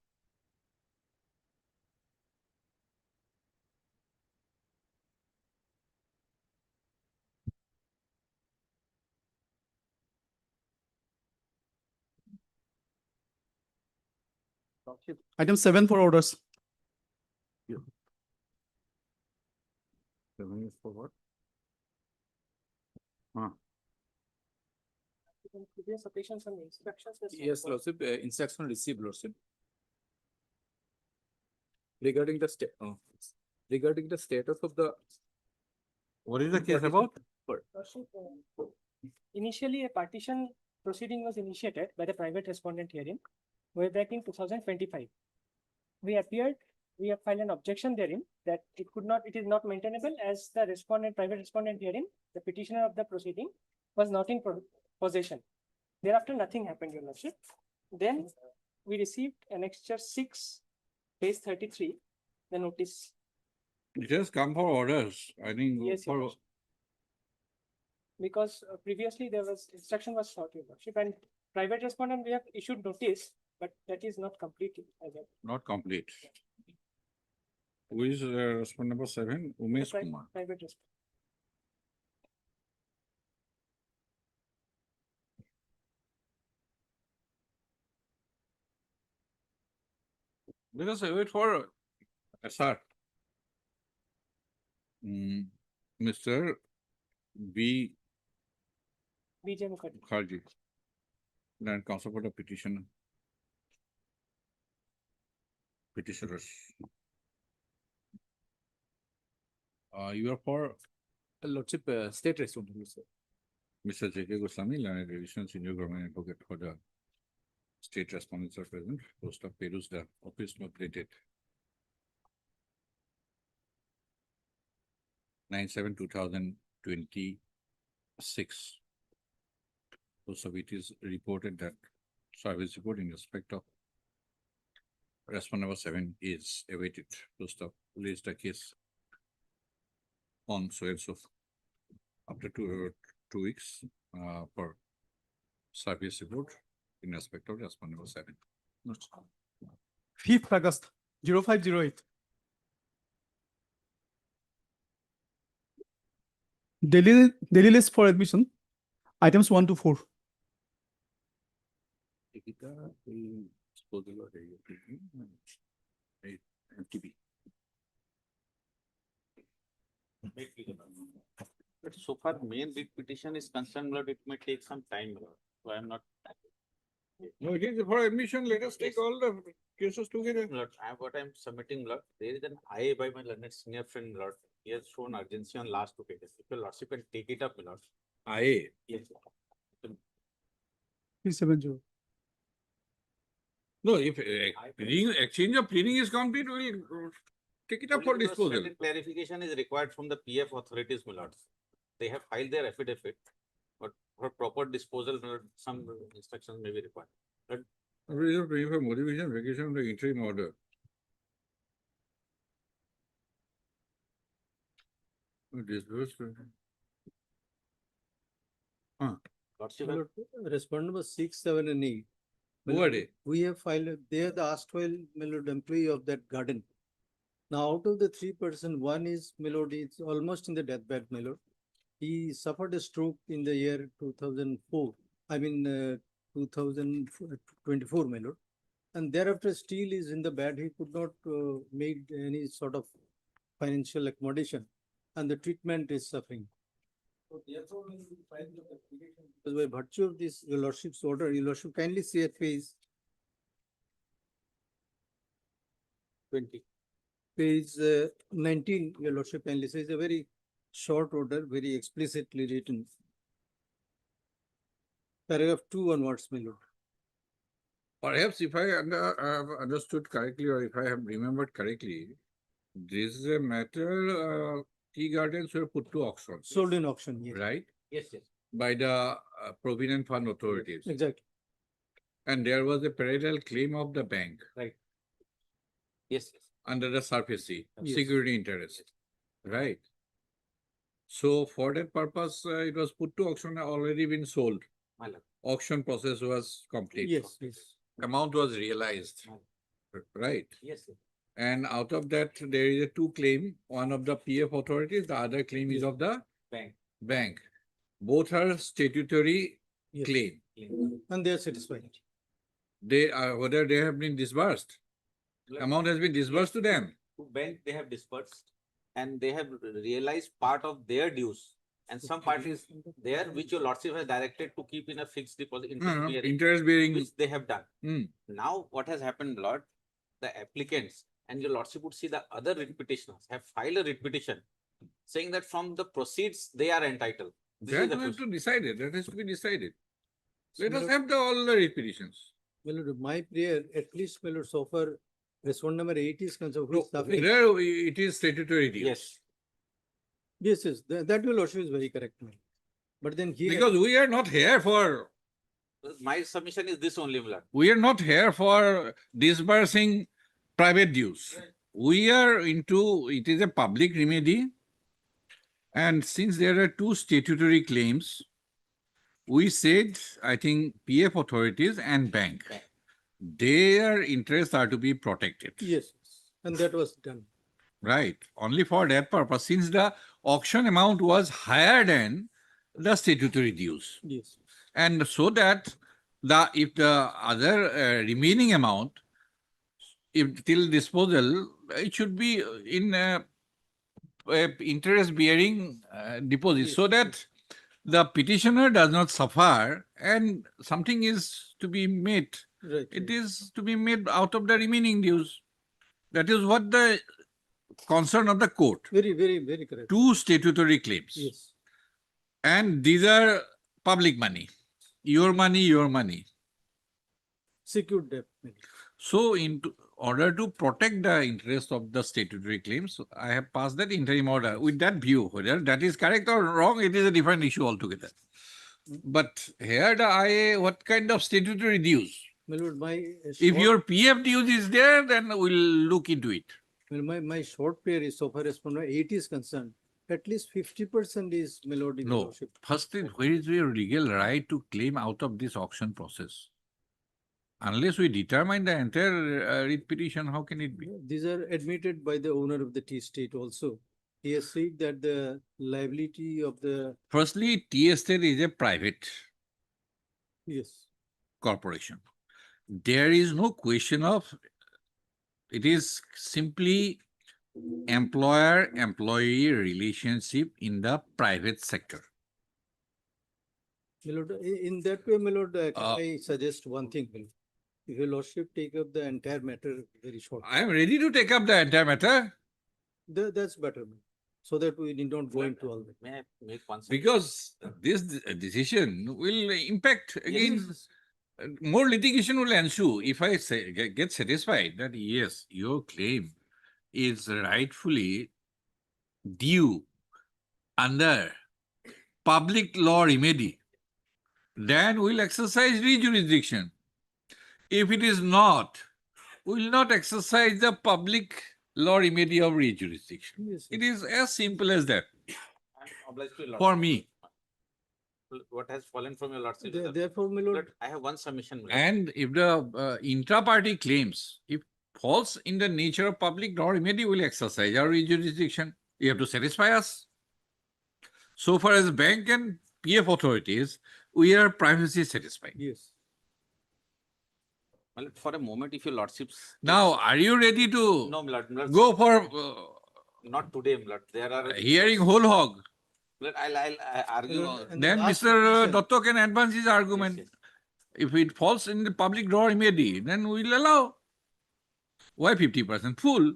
Item 7 for orders. 7 is for what? Previous occasions and instructions. Yes, Lordship, instruction received, Lordship. Regarding the status of the. What is the case about? Initially, a partition proceeding was initiated by the private respondent herein, way back in 2025. We have filed an objection therein that it is not maintainable as the private respondent herein, the petitioner of the proceeding was not in possession. Thereafter, nothing happened, Your Lordship. Then we received annexure 6, page 33, the notice. It has come for orders, I think. Yes, Your Lordship. Because previously there was instruction was sought, Your Lordship, and private respondent we have issued notice, but that is not completed as yet. Not complete. Who is respondent number 7? Umesh The Kumar. Private respondent. Let us wait for sir. Mr. B. BJ Mukherjee. Kharji, Land Council for the petitioner. Petitioners. You are for Lordship, state responsibility, sir. Mr. J.K. Goswami, Land Revision Senior Government Advocate for the state respondents are present. Post of Perus, the office updated 9/7/2026. So it is reported that service report in respect of respondent number 7 is awaited. Post of raised a case on so and so after two weeks for service report in respect of respondent number 7. 5th August, 0508. Daily list for admission, items 1 to 4. MTB. But so far, main writ petition is concerned, Lord, it may take some time, Lord. So I am not. No, it is for admission. Let us take all the cases together. Lord, what I'm submitting, Lord, there is an IA by my learned senior friend, Lord. He has shown urgency on last 2 pages. If your Lordship can take it up, Lord. IA. Yes. 370. No, if exchange of pleading is complete, we will take it up for Only because disposal. certain clarification is required from the PF authorities, my lords. They have filed their affidavit, but for proper disposal, some instructions may be required. Reason for motivation, vacation of the interim order. Disbursed. Lordship, Respondent number 6, 7, and 8. Who are they? We have filed, they are the erstwhile Melody employee of that garden. Now, out of the 3 person, one is Melody, it's almost in the deathbed, Melody. He suffered a stroke in the year 2004, 2024, Melody. And thereafter still is in the bed, he could not make any sort of financial accommodation, and the treatment is suffering. So therefore, when we file the application, because by virtue of this, your Lordship's order, your Lordship kindly see at page 20. Page 19, your Lordship kindly says a very short order, very explicitly written. Paragraph 2 onwards, my lord. Perhaps if I have understood correctly, or if I have remembered correctly, this is a matter, tea gardens were put to auction. Sold in auction, yes. Right? Yes, yes. By the Provident Fund authorities. Exactly. And there was a parallel claim of the bank Right. Yes, yes. under the SARFACE, Yes. security interest. Right? So for that purpose, it was put to auction, already been sold. My lord. Auction process was complete. Yes, yes. Amount was realized. Right? Yes, yes. And out of that, there is a 2 claim, one of the PF authorities, the other claim is of the Bank. bank. Both are statutory Yes. claim. And they are satisfied. They are, whether they have been disbursed, amount has been disbursed to them. To bank, they have dispersed and they have realized part of their dues. And some part is there, which your Lordship has directed to keep in a fixed deposit, Interest bearing. which they have done. Hmm. Now, what has happened, Lord, the applicants and your Lordship would see the other writ petitioners have filed a writ petition saying that from the proceeds, they are entitled. This is That the we have question. to decide it. That has to be decided. So, Let my us lord- have all the repetitions. My lord, my prayer, at least, my lord, so far, respondent number 8 is concerned. who is No, suffering. there it is statutory dues. Yes. Yes, yes, that your Lordship is very correct, my lord. But then here. Because we are not here for, My submission is this only, Lord. we are not here for disbursing private dues. We are into, it is a public remedy. And since there are 2 statutory claims, we said, I think PF authorities and bank, their interests are to be protected. Yes, and that was done. Right, only for that purpose, since the auction amount was higher than the statutory dues. Yes. And so that if the other remaining amount if till disposal, it should be in interest bearing deposit so that the petitioner does not suffer and something is to be made. Right. It is to be made out of the remaining dues. That is what the concern of the court. Very, very, very correct. Two statutory claims. Yes. And these are public money. Your money, your money. Secured debt. maybe. So in order to protect the interest of the statutory claims, I have passed that interim order with that view. Whether that is correct or wrong, it is a different issue altogether. But here the IA, what kind of statutory dues? My lord, my If your PF dues is there, then we'll look into it. my short prayer is so far as from 8 is concerned, at least 50% is my lord in the No, lordship. first is where is your legal right to claim out of this auction process? Unless we determine the entire writ petition, how can it be? These are admitted by the owner of the tea estate also. He has said that the liability of the, Firstly, tea estate is a private yes, corporation. There is no question of, it is simply employer-employee relationship in the private sector. my lord, in that way, my lord, can Uh, I suggest one thing? My lord? If your lordship take up the entire matter very short, I am ready to take up the entire matter that's better, my lord, so that we need not go into all that. May I make one suggestion? because this decision will impact again. Yes. More litigation will ensue if I say, get satisfied that yes, your claim is rightfully due under public law remedy, then we'll exercise re-jurisdiction. If it is not, we will not exercise the public law remedy of re-jurisdiction. Yes, It is as simple as that I'm obliged to your for lordship. me. What has fallen from your lordship? is that- Therefore, my lord, But I have one submission. my lord. And if the intra-party claims, if falls in the nature of public law remedy, will exercise our re-jurisdiction. You have to satisfy us. So far as bank and PF authorities, we are privacy satisfied. yes. My lord, for a moment, if your lordships. Now, are you ready to No, my lord, my lord, go for not today, my lord. There are. hearing whole hog? My lord, I argue. Well, and the Then last Mr. petition- Dotto can advance his argument. Yes, yes. If it falls in the public law remedy, then we'll allow. Why 50% full?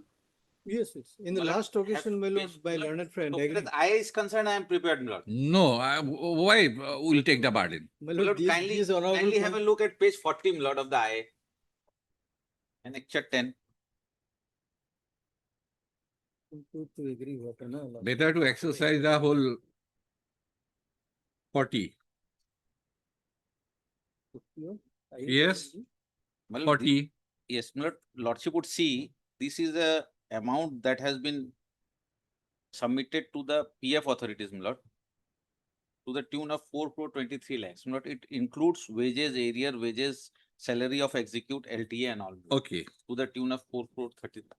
Yes, yes. In the My lord, last occasion, my lord, please, my my lord, learned friend, So agreed. as I is concerned, I am prepared, my lord. No, why we'll take the burden? My My lord, lord, these kindly honorable have a point- look at page 40, my lord, of the IA. Annexure 10. to agree what, no? Better to exercise the whole 40. Yes, My lord, 40. Yes, my lord, lordship would see, this is the amount that has been submitted to the PF authorities, my lord, to the tune of 4 crore 23 lakhs. My lord, it includes wages, arrear wages, salary of execute, LTA and all. my lord, Okay. To the tune of 4 crore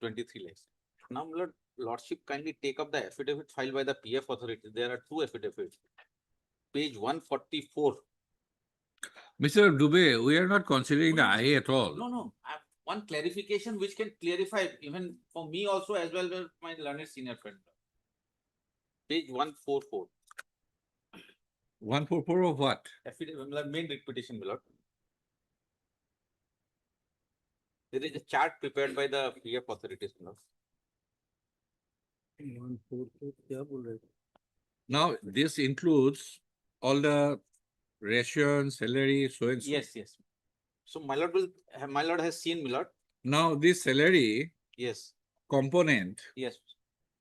23 lakhs. Now, my lord, lordship kindly take up the affidavit filed by the PF authorities. There are two affidavits. Page 144. Mr. Dubey, we are not considering the IA at all. No. I have one clarification which can clarify even for me also as well as my learned senior friend. Page 144. 144 of what? Affidavit, main writ petition, my lord. There is a chart prepared by the PF authorities, my lord. 144, क्या बोल रहे थे? Now, this includes all the ration, salary, so and so. Yes. So my lord has seen, my lord. Now, this salary Yes, component yes.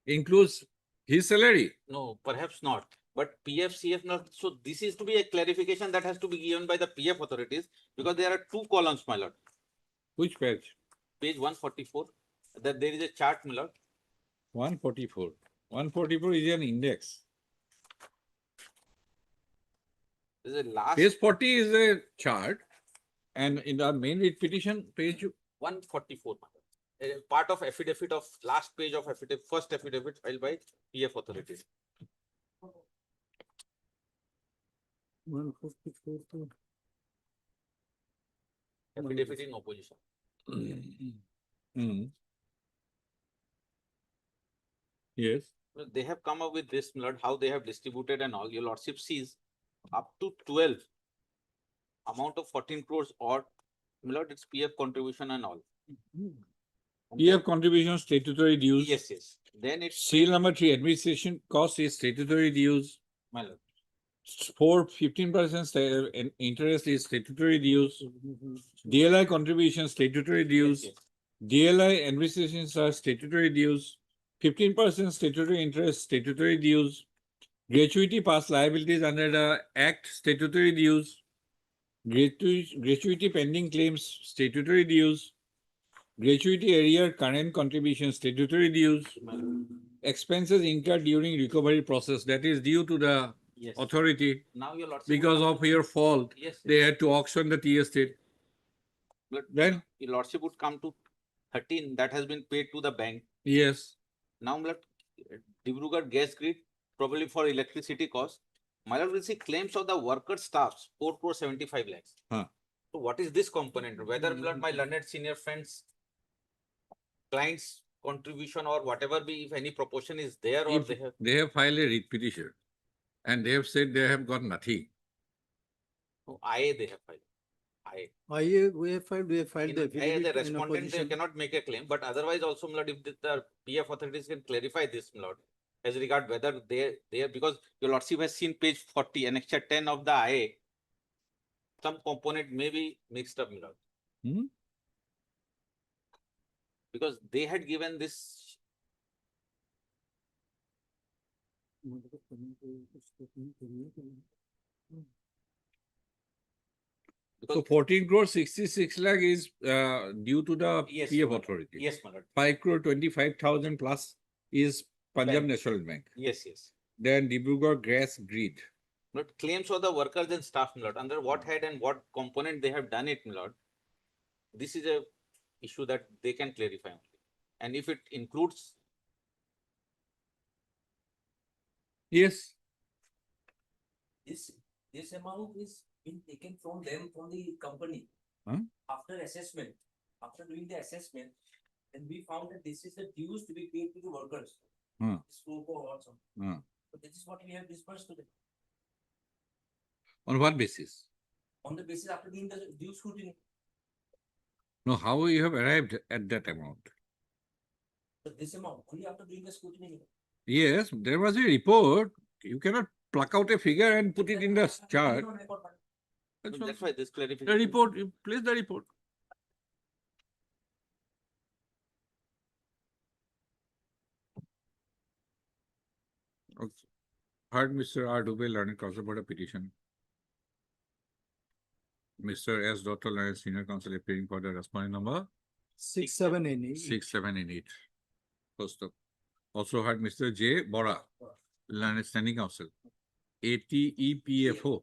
includes his salary. No, perhaps not. But PF, CF not. So this is to be a clarification that has to be given by the PF authorities because there are two columns, my lord. Which page? Page 144. That there is a chart, my lord. 144. 144 is an index. This is a last. Page 40 is a chart. And in the main writ petition, page 144. A part of affidavit of last page of affidavit, first affidavit filed by PF authorities. 144 to Affidavit in opposition. Hmm. Yes. Well, they have come up with this, my lord, how they have distributed and all. Your lordship sees up to 12 amount of 14 crores or, my lord, it's PF contribution and all. And PF contribution, statutory dues. Yes, yes. Then it's Seal number 3, administration cost is statutory dues. my lord. 4, 15% interest is statutory dues. DLI contribution, statutory dues. Yes, DLI administrations are statutory dues. 15% statutory interest, statutory dues. Gratuity past liabilities under the Act, statutory dues. Gratuity pending claims, statutory dues. Gratuity arrear current contribution, statutory dues. Expenses incurred during recovery process, that is due to the Yes. authority Now your lordship. because would come of to- your fault. Yes. They had to auction the tea estate. But Then, your lordship would come to 13 that has been paid to the bank. yes, Now, my lord, Dibrugarh gas grid, probably for electricity cost. My lord will see claims of the worker staffs, 4 crore 75 lakhs. Huh. So what is this component? Whether, my lord, my learned senior friends, clients contribution or whatever be, if any proportion is there or if they have. they have filed a writ petition and they have said they have got nothing. No, IA they have filed. We have filed the In IA, the affidavit in respondent, they opposition. cannot make a claim, but otherwise also, my lord, if the PF authorities can clarify this, my lord, as regard whether they because your lordship has seen page 40, annexure 10 of the IA, some component may be mixed up, my lord. Hmm? Because they had given this, So because 14 crore 66 lakh is due to the yes, PF my lord. authority. Yes, my lord. 5 crore 25,000 plus is Punjab Bank. National Bank. Yes, yes. Then Dibrugarh Gas Grid. But claims of the workers and staff, my lord, under what head and what component they have done it, my lord. This is a issue that they can clarify only. And if it includes, Yes. This amount is been taken from them, from the company. Huh? After assessment, after doing the assessment, and we found that this is the dues to be paid to the workers. Huh. Scope or something. Huh. So this is what we have dispersed to them. On what basis? On the basis after doing the due scrutiny. No, how you have arrived at that amount? So this amount, only after doing the scrutiny. Yes, there was a report. You cannot pluck out a figure and put it in the chart. That's that's all. why this The clarification. report, you place the report. Okay. Heard Mr. R. Dubey, learned counsel for a petition. Mr. S. Dr. Learned senior counsel appearing for the respondent number 6, 7, and 8. 6, 7, and 8. First up. Also heard Mr. J. Bora, learned standing counsel. ATEPFO.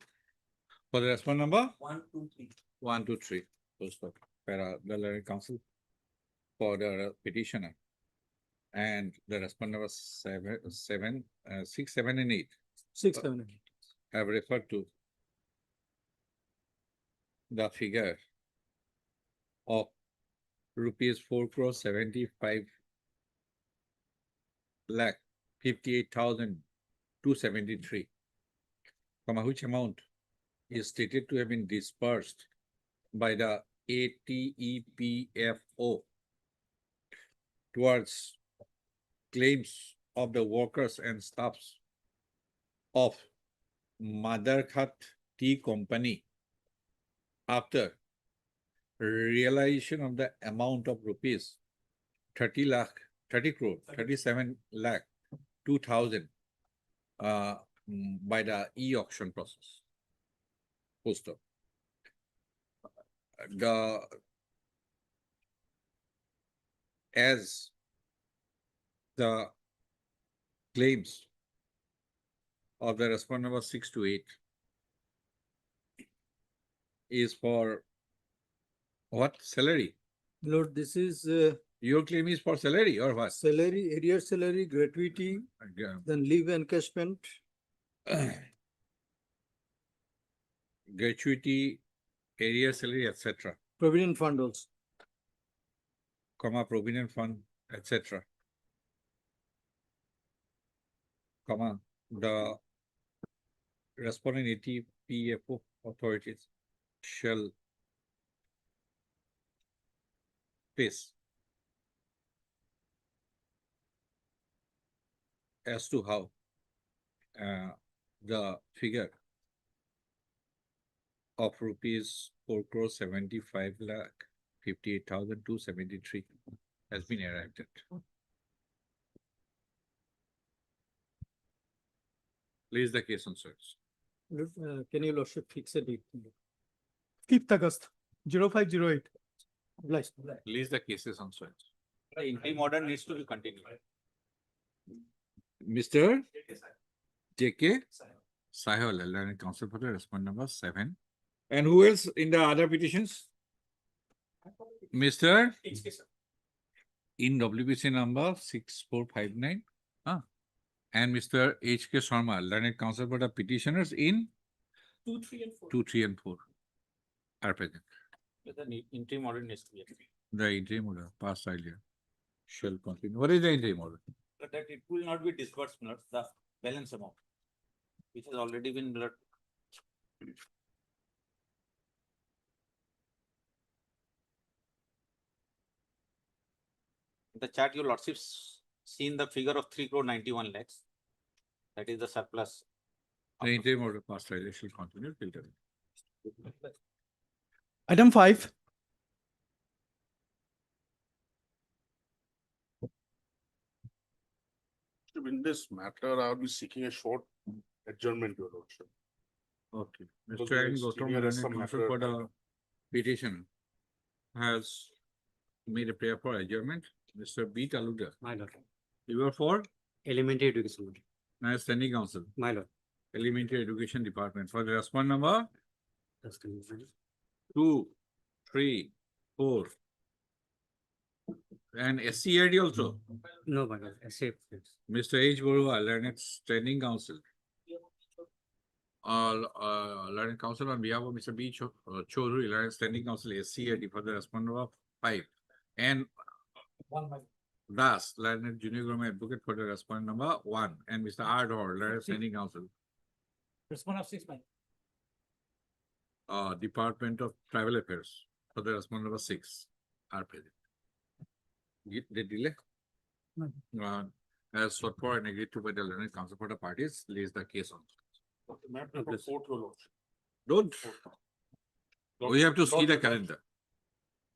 For the respondent number 1, 2, 3. 1, 2, 3. First up. Para the learned counsel for the petitioner. And the respondent number 6, 7, and 8 6, 7, and 8. have referred to the figure of rupees 4 crore 75 lakh 58,273, which amount is stated to have been dispersed by the ATEPFO towards claims of the workers and staffs of Madarkhat Tea Company after realization of the amount of rupees 30 crore 37 lakh 2,000 by the e-auction process. Post-op. As the claims of the respondent number 6 to 8 is for what? Salary? Lord, this is Your claim is for salary or what? salary, arrear salary, gratuity, then leave encashment. Gratuity, area salary, etc. Provident fund also. comma, provident fund, etc. Comma, the responding ATPFO authorities shall face as to how the figure of rupees 4,75,58,273 has been arrived at. Place the case on search. Can your lordship fix a date? 5th August, 0508. Obliged. Place the cases on search. The interim order needs to be continued. Mr. J.K. Sahewal, Learned Counsel for the respondent number 7. And who else in the other petitions? Mr. in WBC number 6459. And Mr. H.K. Sharma, Learned Counsel for the petitioners in 2, 3, and 4. 2, 3, and 4 are present. The interim order needs to be agreed. The interim order passed earlier shall continue. What is the interim order? But that it will not be disbursed, not the balance amount, which has already been the chart, your lordships seen the figure of 3,91 lakhs. That is the surplus. The interim order passed earlier shall continue till then. Item 5. In this matter, I will be seeking a short adjournment, your lordship. Okay. Because Mr. there N. is Gautam, senior Learned some Counsel matter- for the petition has made a prayer for adjournment. Mr. B. Taluga, My lord. you are for Elementary education. now standing counsel, My lord. elementary education department for the respondent number Just a minute. 2, 3, 4. And SCID also. No, my lord. Accept. Mr. H. Borua, Learned Standing Counsel. Learned Counsel on behalf of Mr. B. Chaudhary, Learned Standing Counsel, SCID for the respondent number 5. And Das, Learned Junior Government Advocate for the respondent number 1. And Mr. R. Dor, Learned Standing Counsel. Respondent of 6 by. Department of Tribal Affairs for the respondent number 6 are present. They delay? As sought for and agreed to by the Learned Counsel for the parties, lays the case on. Matter for fourth, your lordship. Don't. We have to see the calendar.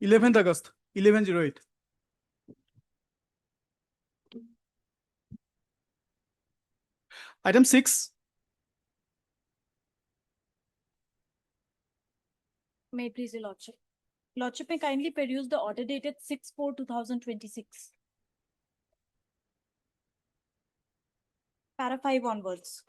11th August, 1108. Item 6. May it please your lordship. Lordship may kindly peruse the order dated 6/4/2026. Para 5 onwards.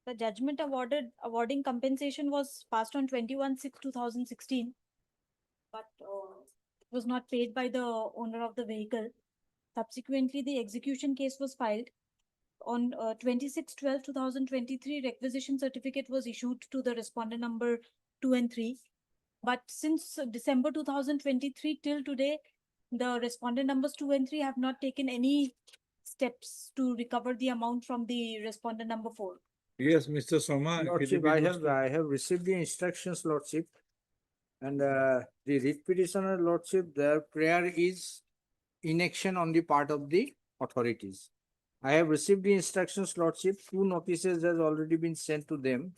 The judgment awarding compensation was passed on 21/6/2016, but was not paid by the owner of the vehicle. Subsequently, the execution case was filed. On 26/12/2023, requisition certificate was issued to the respondent number 2 and 3. But since December 2023 till today, the respondent numbers 2 and 3 have not taken any steps to recover the amount from the respondent number 4. Yes, Mr. Soma. Lordship, I have received the instructions, Lordship. And the writ petitioner, Lordship, their prayer is inaction on the part of the authorities. I have received the instructions, Lordship. 2 notices has already been sent to them.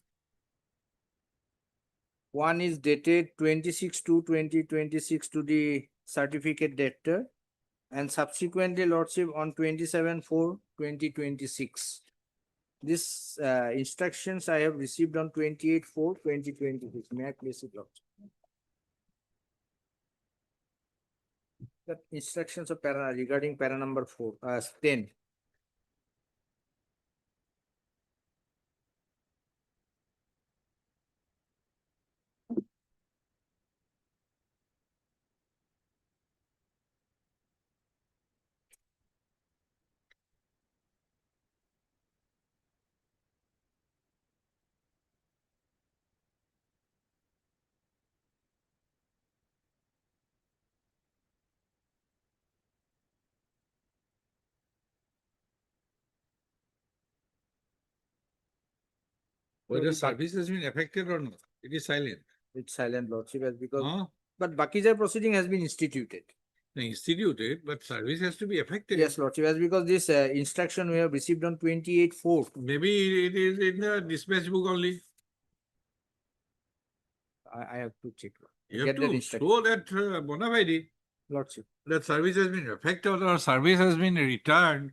One is dated 26/2/2026 to the certificate debtor, and subsequently, Lordship, on 27/4/2026. This instructions I have received on 28/4/2026. May I place it, Lordship? That instructions of para regarding para number 4, 10. Whether service has been affected or not, it is silent. It's silent, Lordship, as because, Huh? but Bakija proceeding has been instituted. Instituted, but service has to be affected. Yes, Lordship, as because this instruction we have received on 28/4. Maybe it is in the dispatch book only. I have to check. You Get have that to instruction. show that bona fide, Lordship. that service has been affected or service has been returned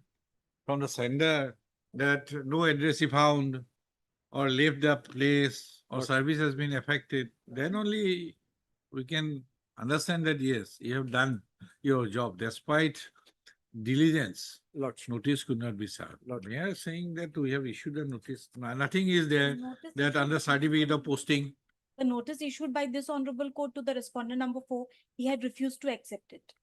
from the sender, that no address is found or left the place or service has been affected, then only we can understand that yes, you have done your job despite diligence. Lordship. Notice could not be served. Lordship. We are saying that we have issued a notice. Nothing is there Notice that issued under by- certificate of posting. The notice issued by this honorable court to the respondent number 4, he had refused to accept it.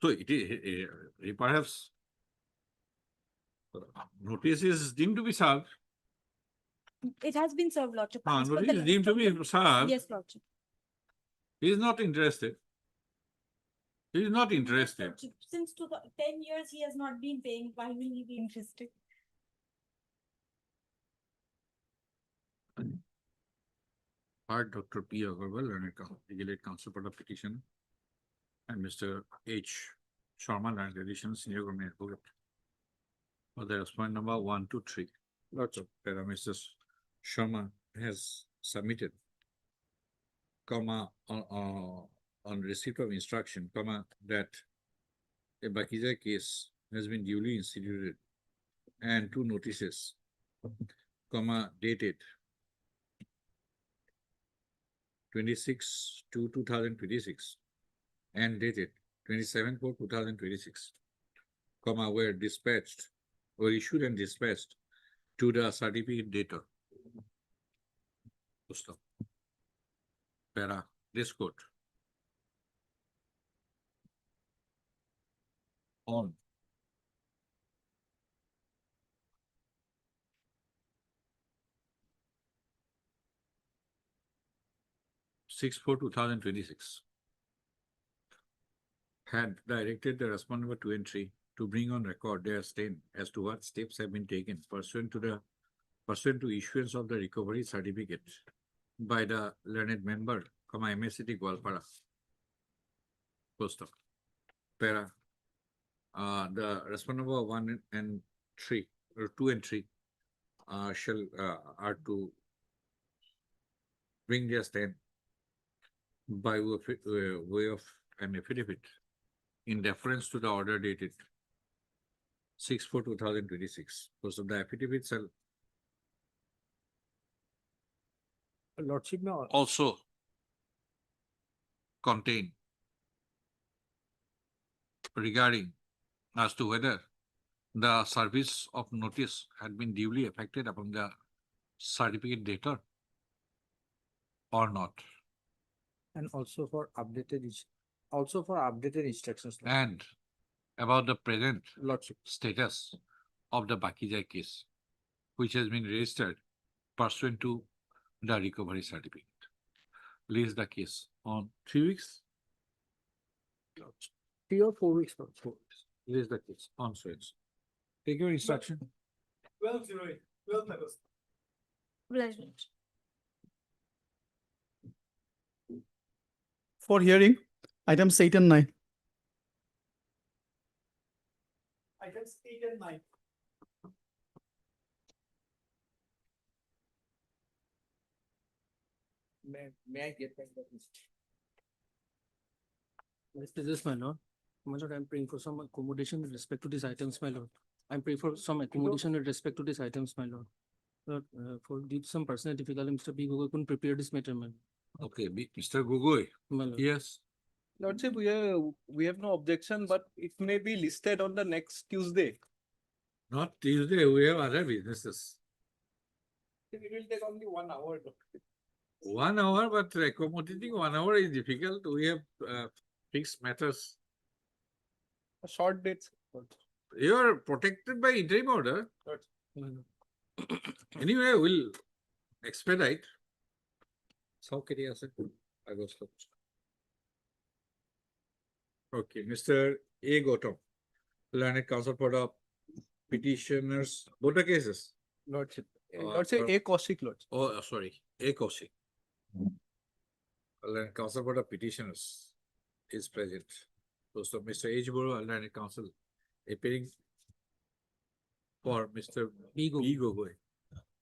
So it is perhaps notice is deemed to be served. It has been served, Lordship. as per Notice the is deemed to be served. Yes, Lordship. He is not interested. He is not Yes, interested. Lordship. Since 10 years, he has not been paying. Why will he be interested? Heard Dr. P. Agarwal, legal counsel for the petition, and Mr. H. Sharma, and additional senior government advocate. For the respondent number 1 to 3. Lots of Mr. Sharma has submitted, comma, on receipt of instruction, comma, that a Bakija case has been duly instituted and 2 notices, comma, dated 26/2/2026 and dated 27/4/2026, comma, were dispatched or issued and dispatched to the certificate dater. Stop. Para, this court. On. Six 4/2026. Had directed the respondent number 2 and 3 to bring on record their stand as to what steps have been taken pursuant to issuance of the recovery certificate by the learned member, comma, MSCT Gwalpara. Post of. Para. The respondent number 1 and 3 or 2 and 3 are to bring their stand by way of an affidavit in deference to the order dated 6/4/2026. Because of the affidavit shall Lordship, may also contain regarding as to whether the service of notice had been duly effected upon the certificate dater or not, and also for updated instructions. and about the present Lordship. status of the Bakija case, which has been registered pursuant to the recovery certificate. List the case on 3 weeks. 3 or 4 weeks. 4 weeks. List the case on switch. Take your instruction. 12/08, 12 August. Pleasure. For hearing, items 8 and 9. Items 8 and 9. May I get back that? This, my lord. My lord, I'm praying for some accommodation with respect to these items, my lord. I'm praying for some accommodation with respect to these items, my lord. Lord, for some personal difficulty, Mr. B. Gogoi couldn't prepare this matter, man. Okay, Mr. Gogoi. My lord. Yes. Lordship, we have no objection, but it may be listed on the next Tuesday. Not Tuesday, we have other businesses. It will take only 1 hour. 1 hour, but accommodating 1 hour is difficult. We have fixed matters. A short date. You are protected by interim order. Anyway, we'll expedite. How can you say? I was Okay, Mr. A. Gautam, learned counsel for the petitioners, both the cases. Lordship, Uh, Lordship, A Kaushik, Lordship. Oh, sorry, A. Kaushik. Learned counsel for the petitioners is present. So Mr. H. Boro, learned counsel appearing for Mr. B. Gogoi,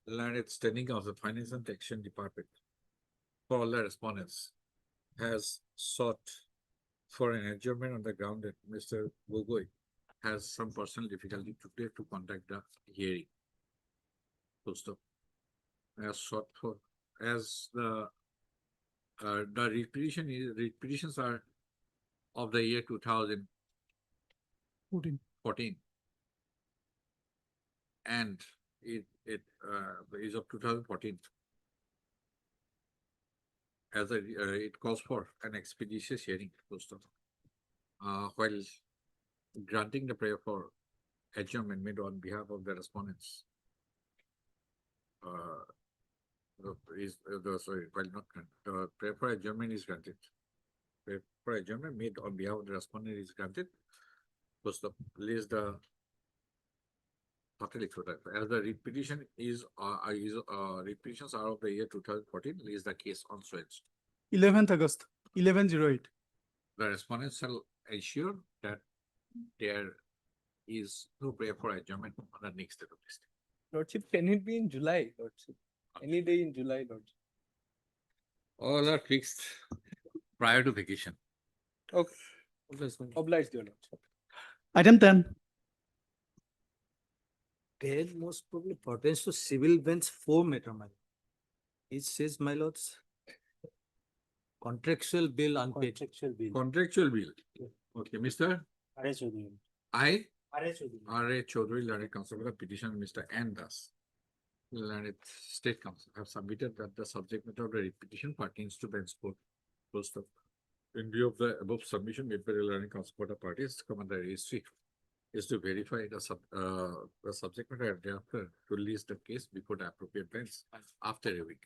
learned standing counsel, Finance and Taxation Department, for all the respondents, has sought for an adjournment on the ground that Mr. Gogoi has some personal difficulty today to conduct the hearing. Full stop. As sought for, as the repetitions are of the year 2014. And it is of 2014. As it calls for an expeditious hearing, full stop. While granting the prayer for adjournment made on behalf of the respondents. While not granted, the prayer for adjournment is granted. Prayer for adjournment made on behalf of the respondent is granted. Post the list the as the repetition repetitions are of the year 2014, list the case on switch. 11th August, 1108. The respondents shall ensure that there is no prayer for adjournment on the next date of this. Lordship, can it be in July, Lordship? Any day in July, Lordship. All are fixed prior to vacation. Okay. Obliged, your Lordship. Item 10. 10 most probably pertains to civil bench 4 matter, my lord. It says, my lords, contractual bill unpaid. Contractual bill. Okay, Mr. I. R.A. Chaudhary, learned counsel for the petition, Mr. N. Das, learned state counsel, have submitted that the subject matter of the petition pertains to bench 4. First of, in view of the above submission made by the learning counsel for the parties, Commander registry is to verify the subject matter and thereafter to release the case before the appropriate bench after a week.